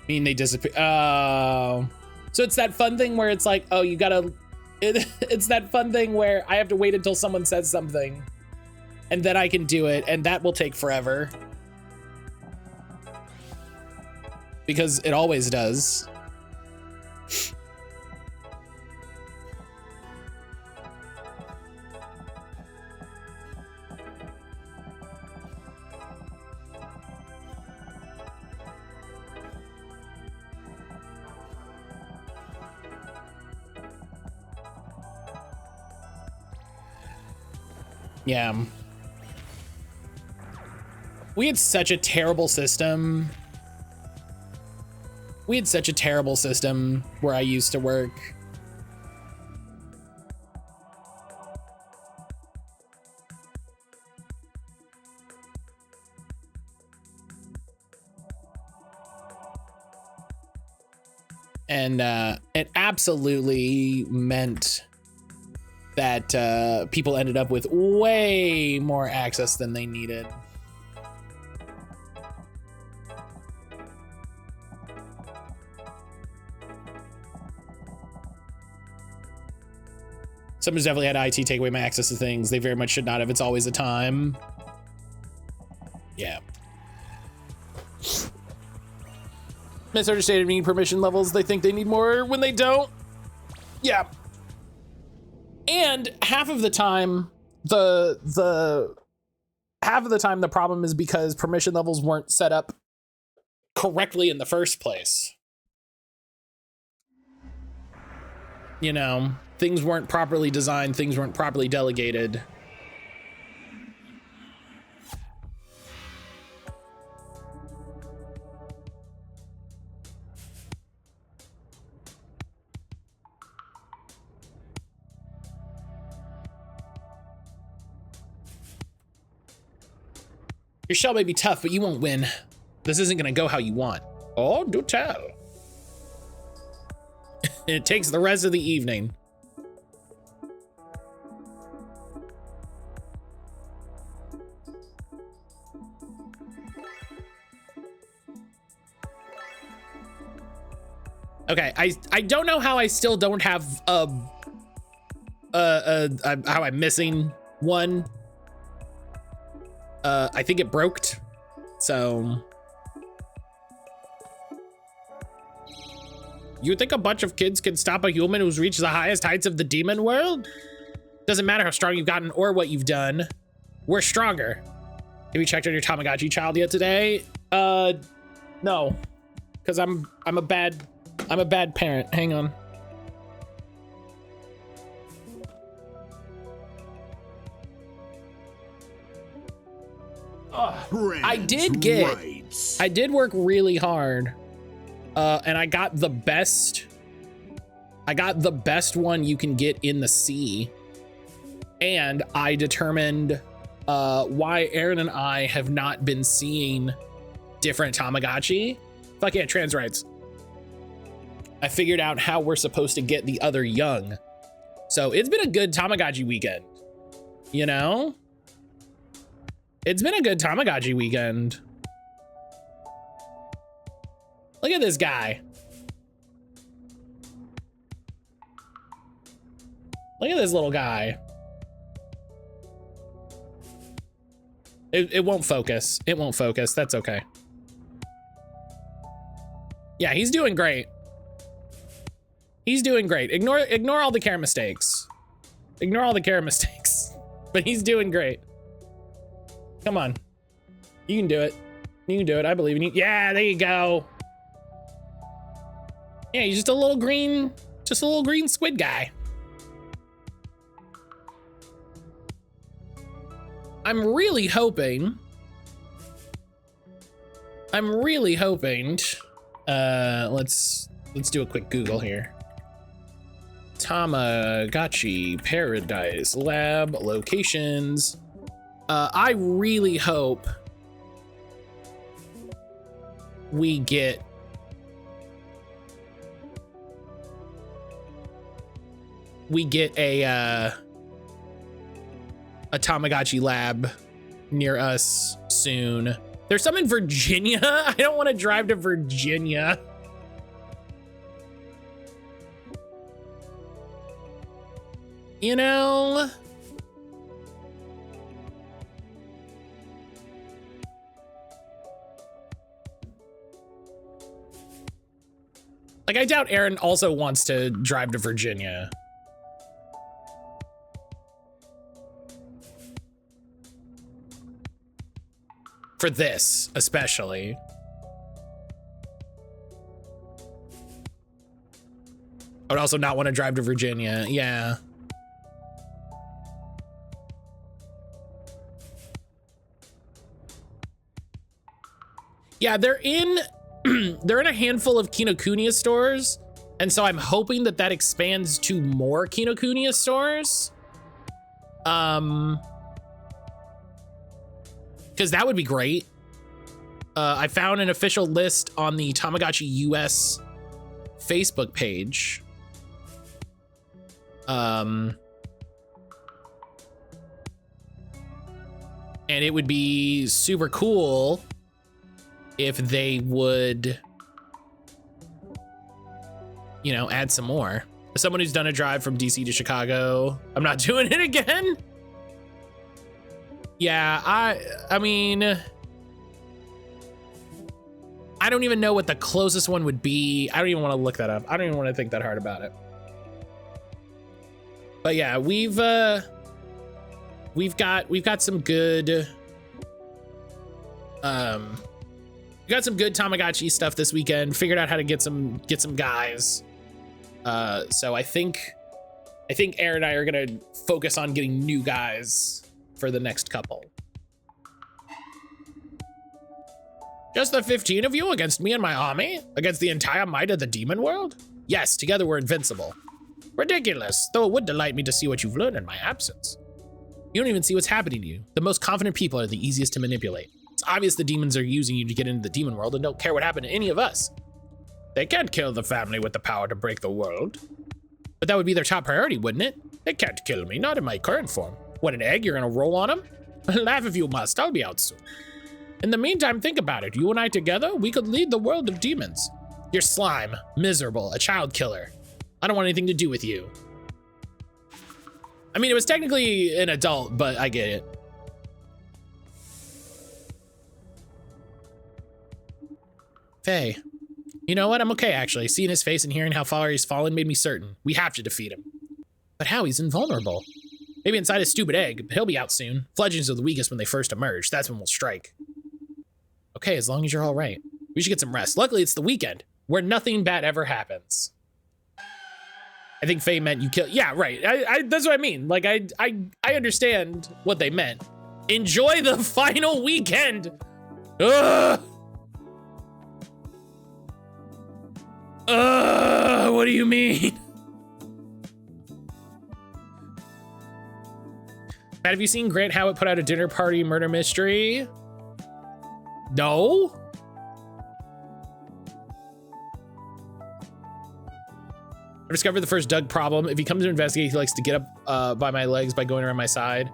They disappear. Oh. So it's that fun thing where it's like, oh, you gotta, it's that fun thing where I have to wait until someone says something and then I can do it, and that will take forever. Because it always does. Yeah. We had such a terrible system. We had such a terrible system where I used to work. And it absolutely meant that people ended up with way more access than they needed. Someone's definitely had IT take away my access to things. They very much should not have. It's always a time. Yeah. Misunderstanding permission levels. They think they need more when they don't. Yeah. And half of the time, the problem is because permission levels weren't set up correctly in the first place. Things weren't properly designed, things weren't properly delegated. Your shell may be tough, but you won't win. This isn't gonna go how you want. Oh, do tell. It takes the rest of the evening. Okay, I don't know how I still don't have how I'm missing one. I think it broke, so. You think a bunch of kids can stop a human who's reached the highest heights of the demon world? Doesn't matter how strong you've gotten or what you've done. We're stronger. Have you checked on your Tamagotchi child yet today? No, because I'm a bad parent. Hang on. I did work really hard, and I got the best one you can get in the sea, and I determined why Aaron and I have not been seeing different Tamagotchi. Fuck yeah, trans rights. I figured out how we're supposed to get the other young. So it's been a good Tamagotchi weekend, It's been a good Tamagotchi weekend. Look at this guy. Look at this little guy. It won't focus. It won't focus. That's okay. Yeah, he's doing great. He's doing great. Ignore all the camera mistakes. Ignore all the camera mistakes. But he's doing great. Come on. You can do it. You can do it. I believe in you. Yeah, there you go. Yeah, he's just a little green squid guy. I'm really hoping. Let's do a quick Google here. Tamagotchi Paradise Lab locations. I really hope we get a Tamagotchi lab near us soon. There's some in Virginia. I don't want to drive to Virginia. You know? Like, I doubt Aaron also wants to drive to Virginia. For this, especially. I would also not want to drive to Virginia. Yeah. Yeah, they're in a handful of Kinokuniya stores, and so I'm hoping that that expands to more Kinokuniya stores. Because that would be great. I found an official list on the Tamagotchi US Facebook page. And it would be super cool if they would, you know, add some more. As someone who's done a drive from DC to Chicago, I'm not doing it again. Yeah, I mean, I don't even know what the closest one would be. I don't even want to look that up. I don't even want to think that hard about it. But yeah, we've got some good we got some good Tamagotchi stuff this weekend. Figured out how to get some guys. So I think Aaron and I are gonna focus on getting new guys for the next couple. Just the 15 of you against me and my army? Against the entire might of the demon world? Yes, together we're invincible. Ridiculous, though it would delight me to see what you've learned in my absence. You don't even see what's happening to you. The most confident people are the easiest to manipulate. It's obvious the demons are using you to get into the demon world and don't care what happened to any of us. They can't kill the family with the power to break the world. But that would be their top priority, wouldn't it? They can't kill me, not in my current form. What, an egg? You're gonna roll on them? Laugh if you must, I'll be out soon. In the meantime, think about it. You and I together, we could lead the world of demons. You're slime, miserable, a child killer. I don't want anything to do with you. I mean, it was technically an adult, but I get it. Faye, you know what? I'm okay, actually. Seeing his face and hearing how far he's fallen made me certain. We have to defeat him. But how? He's invulnerable. Maybe inside his stupid egg, but he'll be out soon. Fledglings are the weakest when they first emerge. That's when we'll strike. Okay, as long as you're all right. We should get some rest. Luckily, it's the weekend, where nothing bad ever happens. I think Faye meant you kill. Yeah, right. That's what I mean. Like, I understand what they meant. Enjoy the final weekend. Ugh. What do you mean? Matt, have you seen Grant Howitt put out a dinner party murder mystery? No? I discovered the first Doug problem. If he comes to investigate, he likes to get up by my legs by going around my side.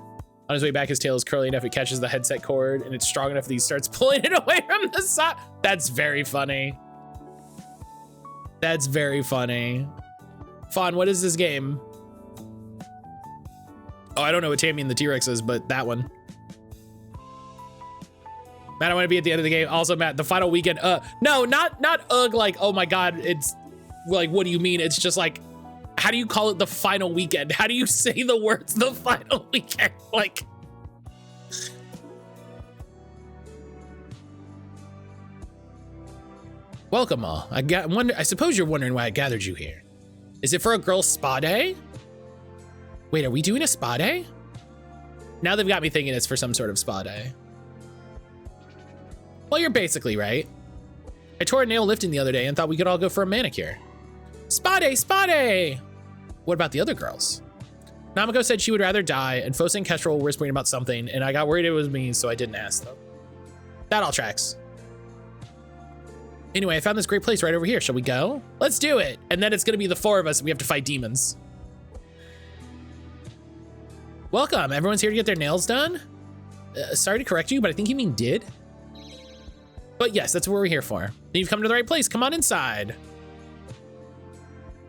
On his way back, his tail is curly enough it catches the headset cord, and it's strong enough that he starts pulling it away from the side. That's very funny. That's very funny. Fawn, what is this game? Oh, I don't know what Tammy and the T-Rex is, but that one. Matt, I want to be at the end of the game. Also, Matt, the final weekend. No, not like, oh my God, it's like, what do you mean? It's just like, how do you call it the final weekend? How do you say the words the final weekend? Like, welcome all. I suppose you're wondering why I gathered you here. Is it for a girl's spa day? Wait, are we doing a spa day? Now they've got me thinking it's for some sort of spa day. Well, you're basically right. I tore a nail lifting the other day and thought we could all go for a manicure. Spa day, spa day! What about the other girls? Namiko said she would rather die, and Fosa and Kestrel were whispering about something, and I got worried it was me, so I didn't ask them. That all tracks. Anyway, I found this great place right over here. Shall we go? Let's do it. And then it's gonna be the 4 of us and we have to fight demons. Welcome. Everyone's here to get their nails done? Sorry to correct you, but I think you mean did. But yes, that's what we're here for. Then you've come to the right place. Come on inside.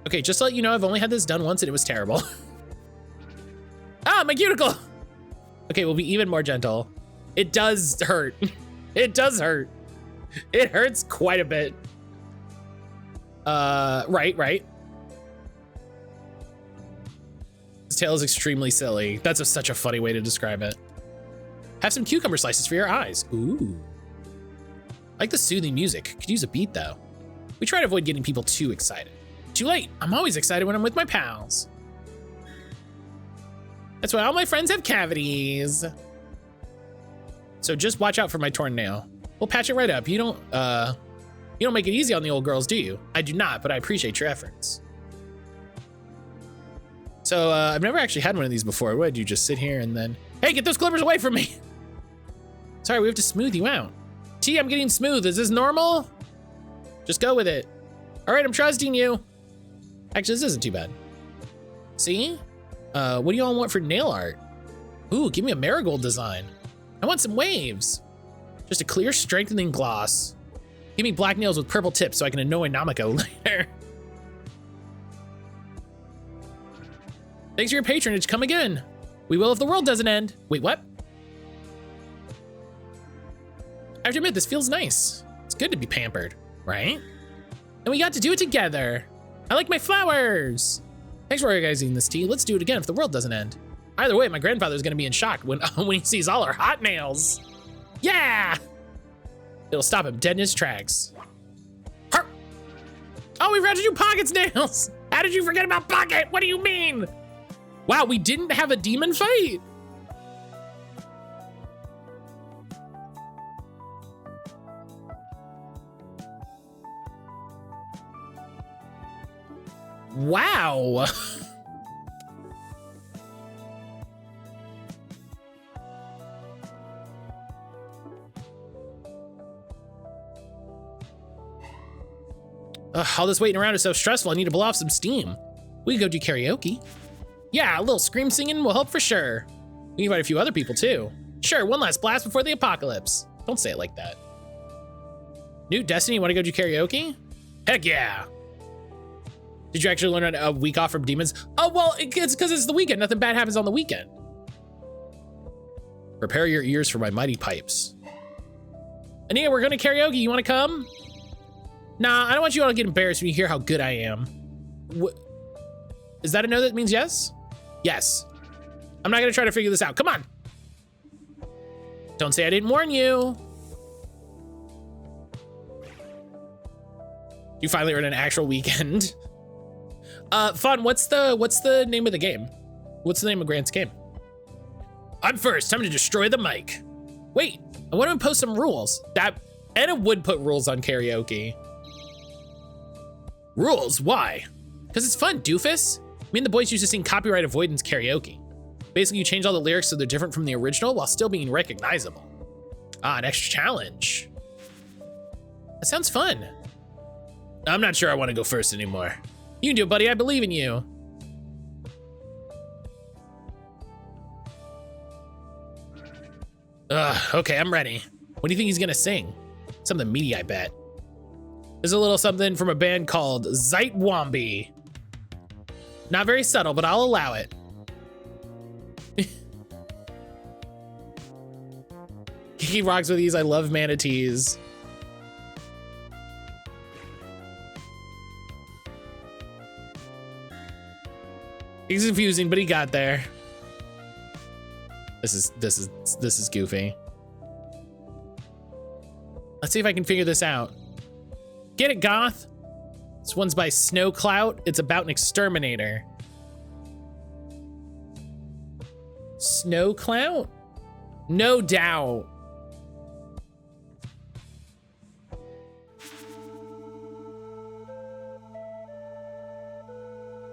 Okay, just to let you know, I've only had this done once and it was terrible. Ah, my cuticle. Okay, we'll be even more gentle. It does hurt. It does hurt. It hurts quite a bit. Right. His tail is extremely silly. That's such a funny way to describe it. Have some cucumber slices for your eyes. Ooh. I like the soothing music. Could use a beat though. We try to avoid getting people too excited. Too late. I'm always excited when I'm with my pals. That's why all my friends have cavities. So just watch out for my torn nail. We'll patch it right up. You don't make it easy on the old girls, do you? I do not, but I appreciate your efforts. So I've never actually had one of these before. What, you just sit here and then, hey, get those clippers away from me. Sorry, we have to smooth you out. T, I'm getting smooth. Is this normal? Just go with it. All right, I'm trusting you. Actually, this isn't too bad. See? What do you all want for nail art? Ooh, give me a marigold design. I want some waves. Just a clear, strengthening gloss. Give me black nails with purple tips so I can annoy Namiko later. Thanks for your patronage. Come again. We will if the world doesn't end. Wait, what? I have to admit, this feels nice. It's good to be pampered, right? And we got to do it together. I like my flowers. Thanks for organizing this, T. Let's do it again if the world doesn't end. Either way, my grandfather's gonna be in shock when he sees all our hot nails. Yeah! It'll stop him dead in his tracks. Harp. Oh, we forgot to do Pocket's nails. How did you forget about Pocket? What do you mean? Wow, we didn't have a demon fight? Wow. All this waiting around is so stressful. I need to blow off some steam. We can go do karaoke. Yeah, a little scream singing will help for sure. We can invite a few other people too. Sure, one last blast before the apocalypse. Don't say it like that. New Destiny, you want to go do karaoke? Heck yeah. Did you actually learn a week off from demons? Oh, well, it's because it's the weekend. Nothing bad happens on the weekend. Prepare your ears for my mighty pipes. Anita, we're going to karaoke. You want to come? Nah, I don't want you all to get embarrassed when you hear how good I am. What? Is that a no that means yes? Yes. I'm not going to try to figure this out. Come on. Don't say I didn't warn you. You finally earned an actual weekend. Fun, what's the name of the game? What's the name of Grant's game? I'm first, time to destroy the mic. Wait, I want to impose some rules. Anna would put rules on karaoke. Rules, why? Because it's fun, doofus. Me and the boys used to sing copyright avoidance karaoke. Basically, you change all the lyrics so they're different from the original while still being recognizable. Ah, an extra challenge. That sounds fun. I'm not sure I want to go first anymore. You can do it, buddy. I believe in you. Okay, I'm ready. What do you think he's gonna sing? Something meaty, I bet. There's a little something from a band called Zeitwombi. Not very subtle, but I'll allow it. Kiki rocks with these. I love manatees. He's confusing, but he got there. This is goofy. Let's see if I can figure this out. Get it, Goth? This one's by Snow Clout. It's about an exterminator. Snow Clout? No doubt.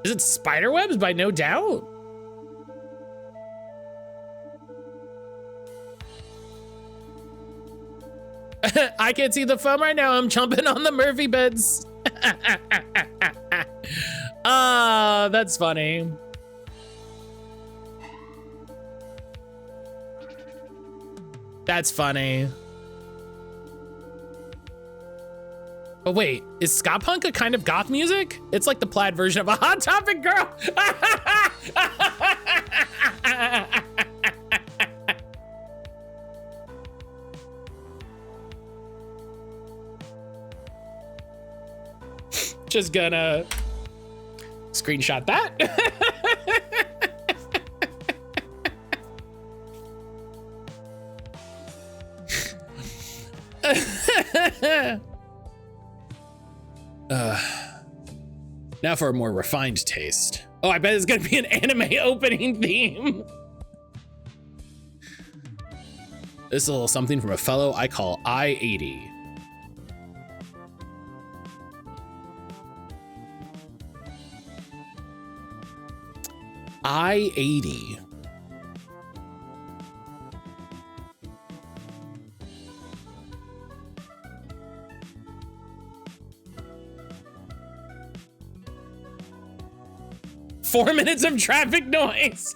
Is it spiderwebs by No Doubt? I can't see the foam right now. I'm jumping on the Murphy beds. Ah, that's funny. That's funny. But wait, is ska punk a kind of goth music? It's like the plaid version of a Hot Topic girl. Just gonna screenshot that. Now for a more refined taste. Oh, I bet it's gonna be an anime opening theme. This is a little something from a fellow I call I-80. I-80. Four minutes of traffic noise.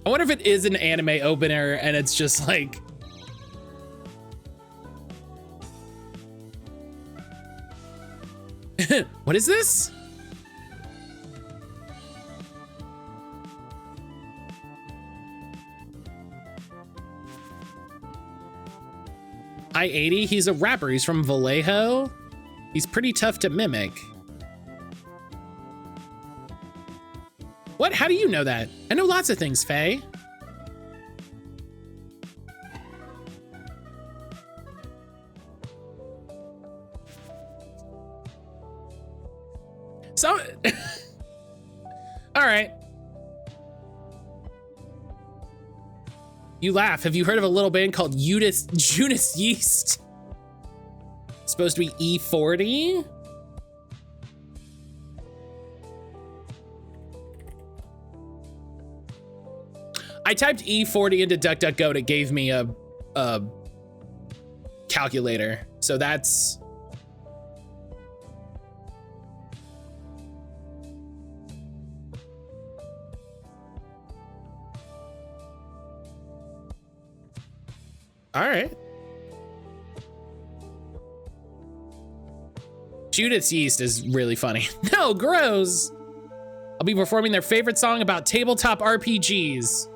I wonder if it is an anime opener and it's just like, what is this? I-80, he's a rapper. He's from Vallejo. He's pretty tough to mimic. What? How do you know that? I know lots of things, Faye. So, all right. You laugh. Have you heard of a little band called Judas Yeast? It's supposed to be E40. I typed E40 into DuckDuckGo and it gave me a calculator. So that's... All right. Judas Yeast is really funny. No, gross. I'll be performing their favorite song about tabletop RPGs.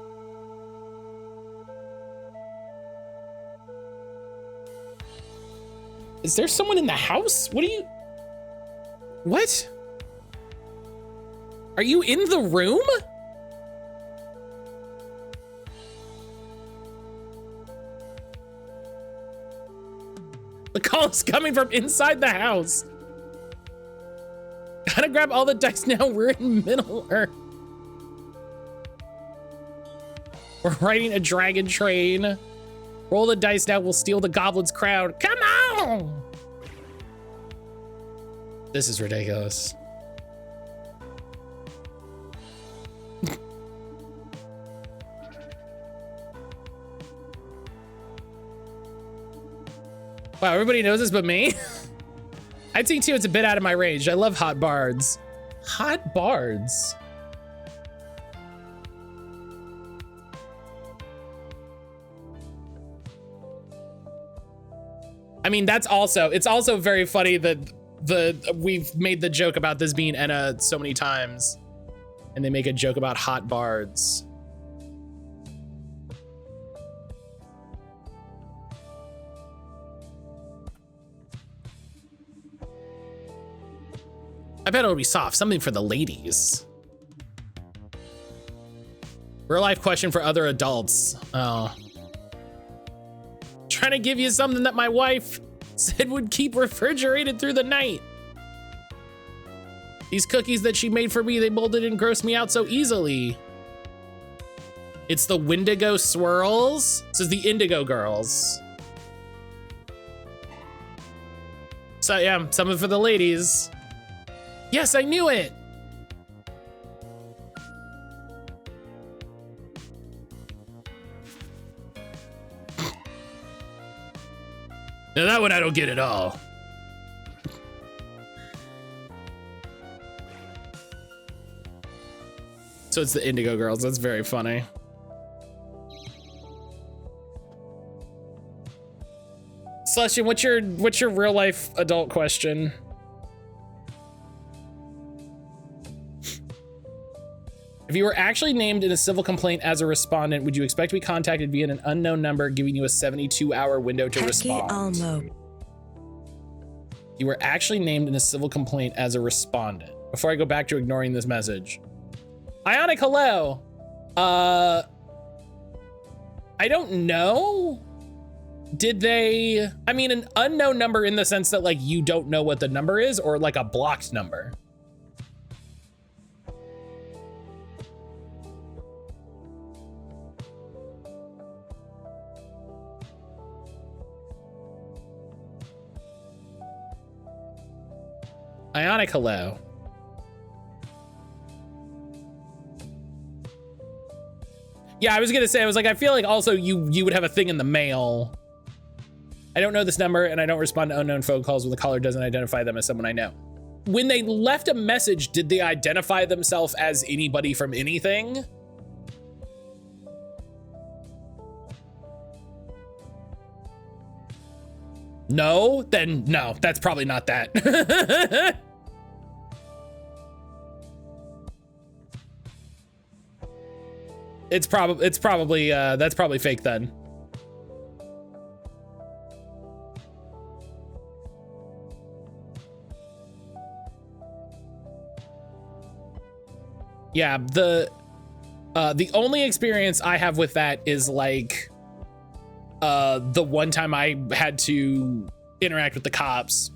Is there someone in the house? What are you... What? Are you in the room? The call is coming from inside the house. Gotta grab all the dice now. We're in Middle Earth. We're riding a dragon train. Roll the dice now. We'll steal the goblin's crown. Come on. This is ridiculous. Wow, everybody knows this but me. I think too, it's a bit out of my range. I love hot bards. Hot bards. I mean, it's also very funny that we've made the joke about this being Enna so many times and they make a joke about hot bards. I bet it'll be soft, something for the ladies. Real life question for other adults. Oh. Trying to give you something that my wife said would keep refrigerated through the night. These cookies that she made for me, they molded and grossed me out so easily. It's the Wendigo swirls. This is the Indigo girls. So yeah, something for the ladies. Yes, I knew it. Now that one I don't get at all. So it's the Indigo girls. That's very funny. Celestian, what's your real life adult question? If you were actually named in a civil complaint as a respondent, would you expect to be contacted via an unknown number, giving you a 72-hour window to respond? You were actually named in a civil complaint as a respondent. Before I go back to ignoring this message. Ionic, hello. I don't know. Did they, I mean, an unknown number in the sense that like you don't know what the number is, or like a blocked number? Ionic, hello. Yeah, I was gonna say, I was like, I feel like also you would have a thing in the mail. I don't know this number and I don't respond to unknown phone calls when the caller doesn't identify them as someone I know. When they left a message, did they identify themselves as anybody from anything? No? Then no, that's probably not that. It's probably that's probably fake then. Yeah, the only experience I have with that is like the one time I had to interact with the cops.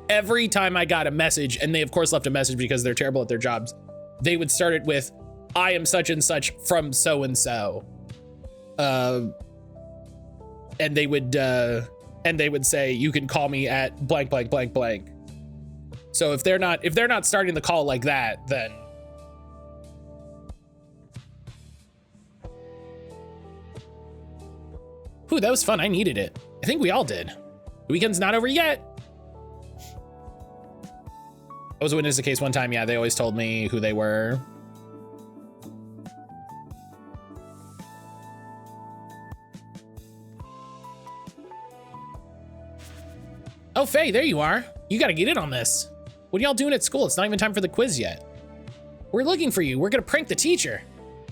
Every time I got a message, and they of course left a message because they're terrible at their jobs, they would start it with, I am such and such from so and so. And they would say, you can call me at blank, blank, blank, blank. So if they're not starting the call like that, then whew, that was fun. I needed it. I think we all did. The weekend's not over yet. I was a witness to a case one time. Yeah, they always told me who they were. Oh, Faye, there you are. You gotta get in on this. What are y'all doing at school? It's not even time for the quiz yet. We're looking for you. We're gonna prank the teacher.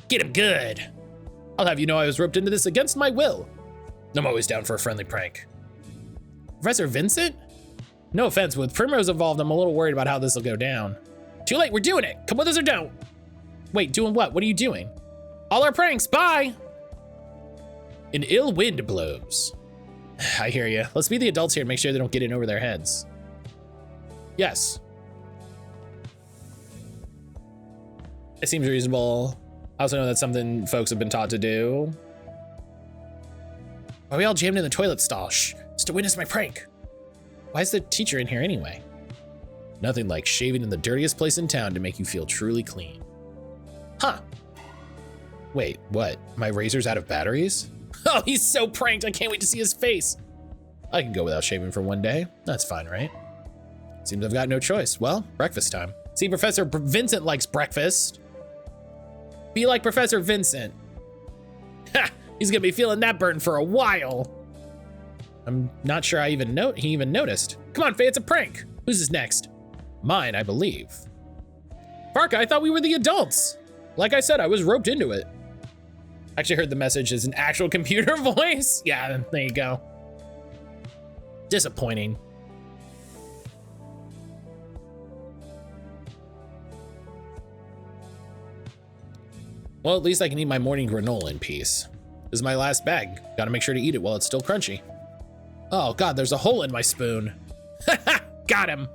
Get him good. I'll have you know I was roped into this against my will. I'm always down for a friendly prank. Professor Vincent? No offense, with Primrose involved, I'm a little worried about how this will go down. Too late, we're doing it. Come with us or don't. Wait, doing what? What are you doing? All our pranks, bye. An ill wind blows. I hear you. Let's be the adults here and make sure they don't get in over their heads. Yes. It seems reasonable. I also know that's something folks have been taught to do. Why are we all jammed in the toilet stall? Shh, just to witness my prank. Why is the teacher in here anyway? Nothing like shaving in the dirtiest place in town to make you feel truly clean. Huh. Wait, what? My razor's out of batteries? Oh, he's so pranked. I can't wait to see his face. I can go without shaving for one day. That's fine, right? Seems I've got no choice. Well, breakfast time. See, Professor Vincent likes breakfast. Be like Professor Vincent. Ha! He's gonna be feeling that burn for a while. I'm not sure he even noticed. Come on, Faye, it's a prank. Who's is next? Mine, I believe. Parka, I thought we were the adults. Like I said, I was roped into it. Actually heard the message is an actual computer voice. Yeah, there you go. Disappointing. Well, at least I can eat my morning granola in peace. This is my last bag. Gotta make sure to eat it while it's still crunchy. Oh God, there's a hole in my spoon. Got him.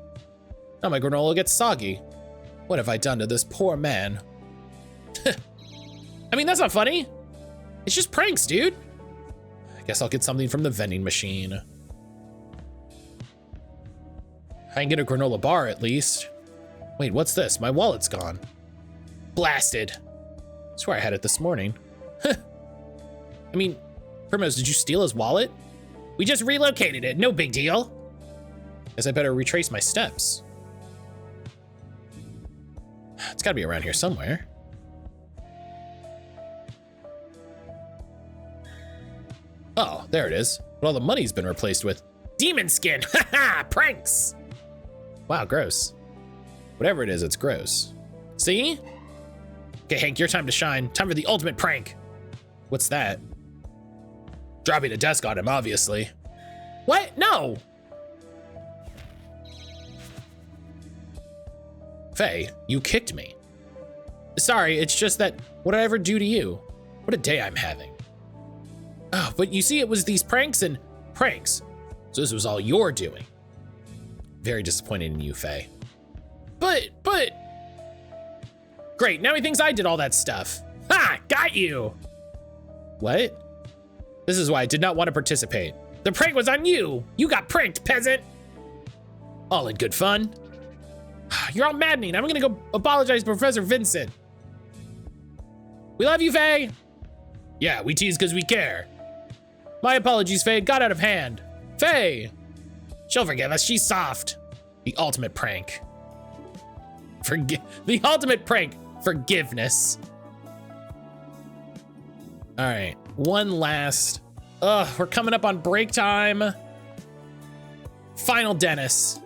Now my granola gets soggy. What have I done to this poor man? I mean, that's not funny. It's just pranks, dude. I guess I'll get something from the vending machine. I can get a granola bar at least. Wait, what's this? My wallet's gone. Blasted. I swear I had it this morning. I mean, Primrose, did you steal his wallet? We just relocated it, no big deal. Guess I better retrace my steps. It's gotta be around here somewhere. Oh, there it is. But all the money's been replaced with demon skin. Haha, pranks. Wow, gross. Whatever it is, it's gross. See? Okay, Hank, your time to shine. Time for the ultimate prank. What's that? Dropping a desk on him, obviously. What? No. Faye, you kicked me. Sorry, it's just that, what did I ever do to you? What a day I'm having. Oh, but you see, it was these pranks and pranks. So this was all you're doing. Very disappointed in you, Faye. But. Great, now he thinks I did all that stuff. Ha, got you. What? This is why I did not want to participate. The prank was on you. You got pranked, peasant. All in good fun. You're all maddening. I'm gonna go apologize to Professor Vincent. We love you, Faye. Yeah, we tease because we care. My apologies, Faye. It got out of hand. Faye. She'll forgive us. She's soft. The ultimate prank. The ultimate prank. Forgiveness. All right. One last. We're coming up on break time. Final Dennis.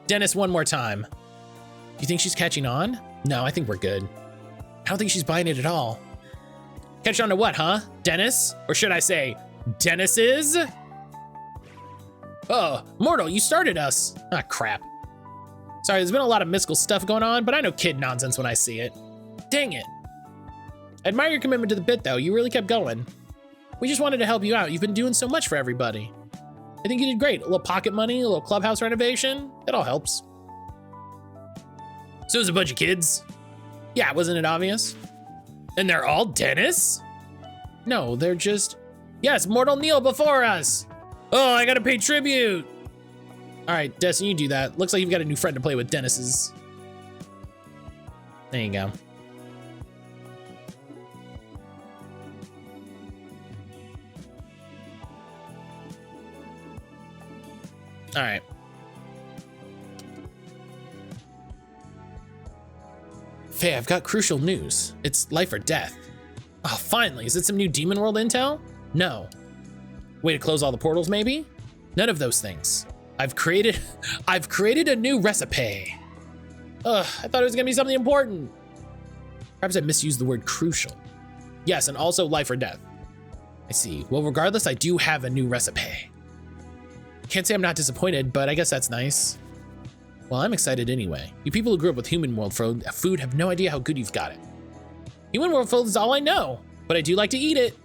Dennis, one more time. Do you think she's catching on? No, I think we're good. I don't think she's buying it at all. Catch on to what, huh? Dennis? Or should I say, Dennis's? Oh, Mortal, you started us. Ah, crap. Sorry, there's been a lot of mystical stuff going on, but I know kid nonsense when I see it. Dang it. I admire your commitment to the bit, though. You really kept going. We just wanted to help you out. You've been doing so much for everybody. I think you did great. A little pocket money, a little clubhouse renovation. It all helps. So it was a bunch of kids. Yeah, wasn't it obvious? And they're all Dennis? No, they're just... Yes, Mortal Neil before us. Oh, I gotta pay tribute. All right, Destin, you do that. Looks like you've got a new friend to play with, Dennis's. There you go. All right. Faye, I've got crucial news. It's life or death. Oh, finally. Is it some new Demon World intel? No. Way to close all the portals, maybe? None of those things. I've created a new recipe. Ugh, I thought it was gonna be something important. Perhaps I misused the word crucial. Yes, and also life or death. I see. Well, regardless, I do have a new recipe. Can't say I'm not disappointed, but I guess that's nice. Well, I'm excited anyway. You people who grew up with human world food have no idea how good you've got it. Human world food is all I know, but I do like to eat it.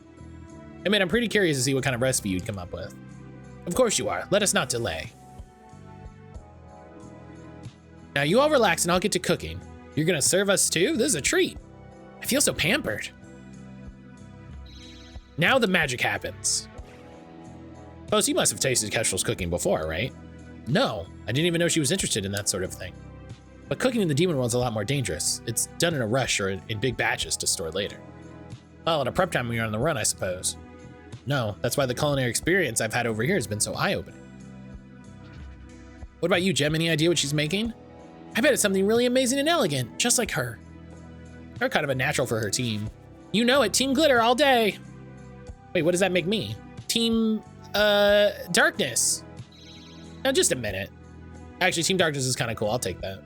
I mean, I'm pretty curious to see what kind of recipe you'd come up with. Of course you are. Let us not delay. Now you all relax and I'll get to cooking. You're gonna serve us too? This is a treat. I feel so pampered. Now the magic happens. Post, you must have tasted Kestrel's cooking before, right? No, I didn't even know she was interested in that sort of thing. But cooking in the demon world's a lot more dangerous. It's done in a rush or in big batches to store later. Well, at a prep time when you're on the run, I suppose. No, that's why the culinary experience I've had over here has been so eye-opening. What about you, Gem? Any idea what she's making? I bet it's something really amazing and elegant, just like her. You're kind of a natural for her team. You know it, Team Glitter all day. Wait, what does that make me? Team, Darkness. Now, just a minute. Actually, Team Darkness is kind of cool. I'll take that.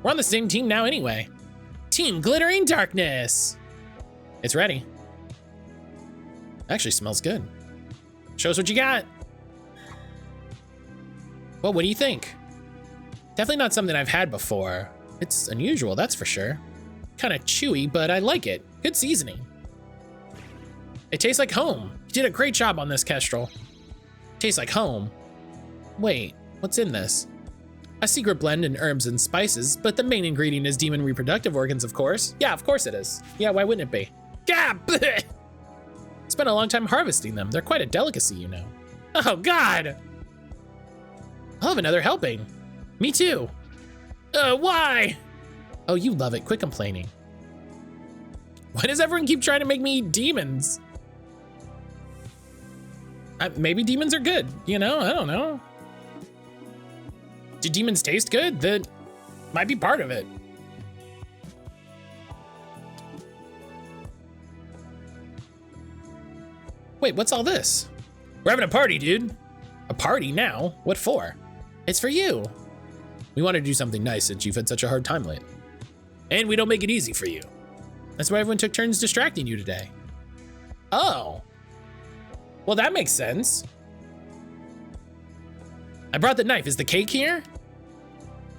We're on the same team now anyway. Team Glittering Darkness. It's ready. Actually smells good. Show us what you got. Well, what do you think? Definitely not something I've had before. It's unusual, that's for sure. Kind of chewy, but I like it. Good seasoning. It tastes like home. You did a great job on this, Kestrel. Tastes like home. Wait, what's in this? A secret blend in herbs and spices, but the main ingredient is demon reproductive organs, of course. Yeah, of course it is. Yeah, why wouldn't it be? Yeah, bleh. Spent a long time harvesting them. They're quite a delicacy, you know. Oh, God. I'll have another helping. Me too. Why? Oh, you love it. Quit complaining. Why does everyone keep trying to make me eat demons? Maybe demons are good, you know? I don't know. Do demons taste good? That might be part of it. Wait, what's all this? We're having a party, dude. A party now? What for? It's for you. We wanted to do something nice since you've had such a hard time lately. And we don't make it easy for you. That's why everyone took turns distracting you today. Oh. Well, that makes sense. I brought the knife. Is the cake here?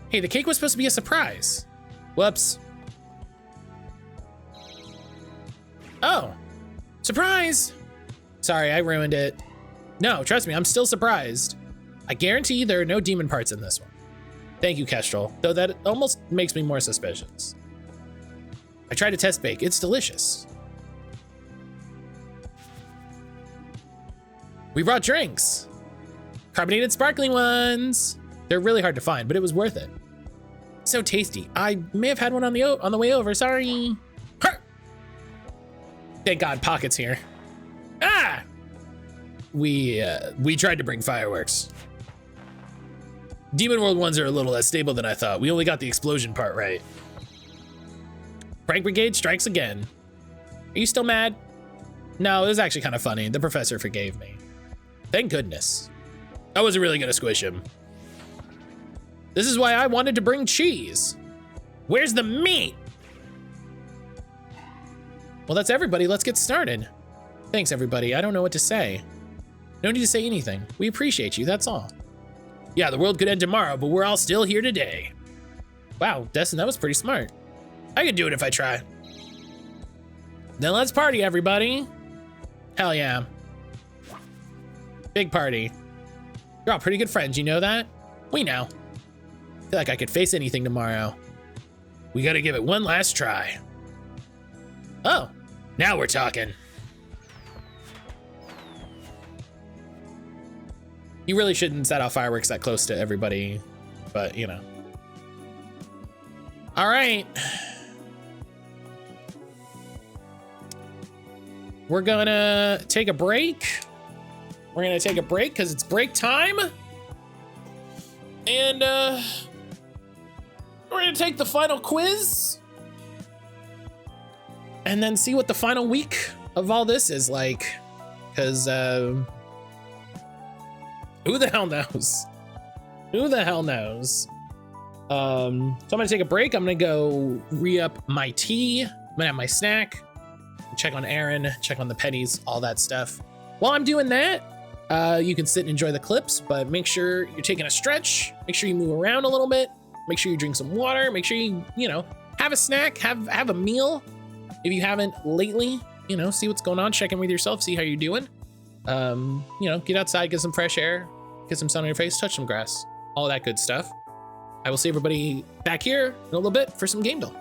Hey, the cake was supposed to be a surprise. Whoops. Oh. Surprise! Sorry, I ruined it. No, trust me, I'm still surprised. I guarantee there are no demon parts in this one. Thank you, Kestrel, though that almost makes me more suspicious. I tried to test bake. It's delicious. We brought drinks. Carbonated sparkling ones. They're really hard to find, but it was worth it. So tasty. I may have had one on the way over. Sorry. Her! Thank God, Pocket's here. Ah! We tried to bring fireworks. Demon World ones are a little less stable than I thought. We only got the explosion part right. Prank Brigade strikes again. Are you still mad? No, it was actually kind of funny. The professor forgave me. Thank goodness. I wasn't really gonna squish him. This is why I wanted to bring cheese. Where's the meat? Well, that's everybody. Let's get started. Thanks, everybody. I don't know what to say. No need to say anything. We appreciate you, that's all. Yeah, the world could end tomorrow, but we're all still here today. Wow, Destin, that was pretty smart. I could do it if I try. Then let's party, everybody. Hell yeah. Big party. You're all pretty good friends, you know that? We know. I feel like I could face anything tomorrow. We gotta give it one last try. Oh, now we're talking. You really shouldn't set off fireworks that close to everybody, but you know. All right. We're gonna take a break. We're gonna take a break because it's break time. And we're gonna take the final quiz. And then see what the final week of all this is like. Because who the hell knows? Who the hell knows? So I'm gonna take a break. I'm gonna go re-up my tea. I'm gonna have my snack. Check on Aaron, check on the pennies, all that stuff. While I'm doing that, you can sit and enjoy the clips, but make sure you're taking a stretch. Make sure you move around a little bit. Make sure you drink some water. Make sure you know, have a snack, have a meal. If you haven't lately, you know, see what's going on, check in with yourself, see how you're doing. You know, get outside, get some fresh air, get some sun on your face, touch some grass, all that good stuff. I will see everybody back here in a little bit for some game build.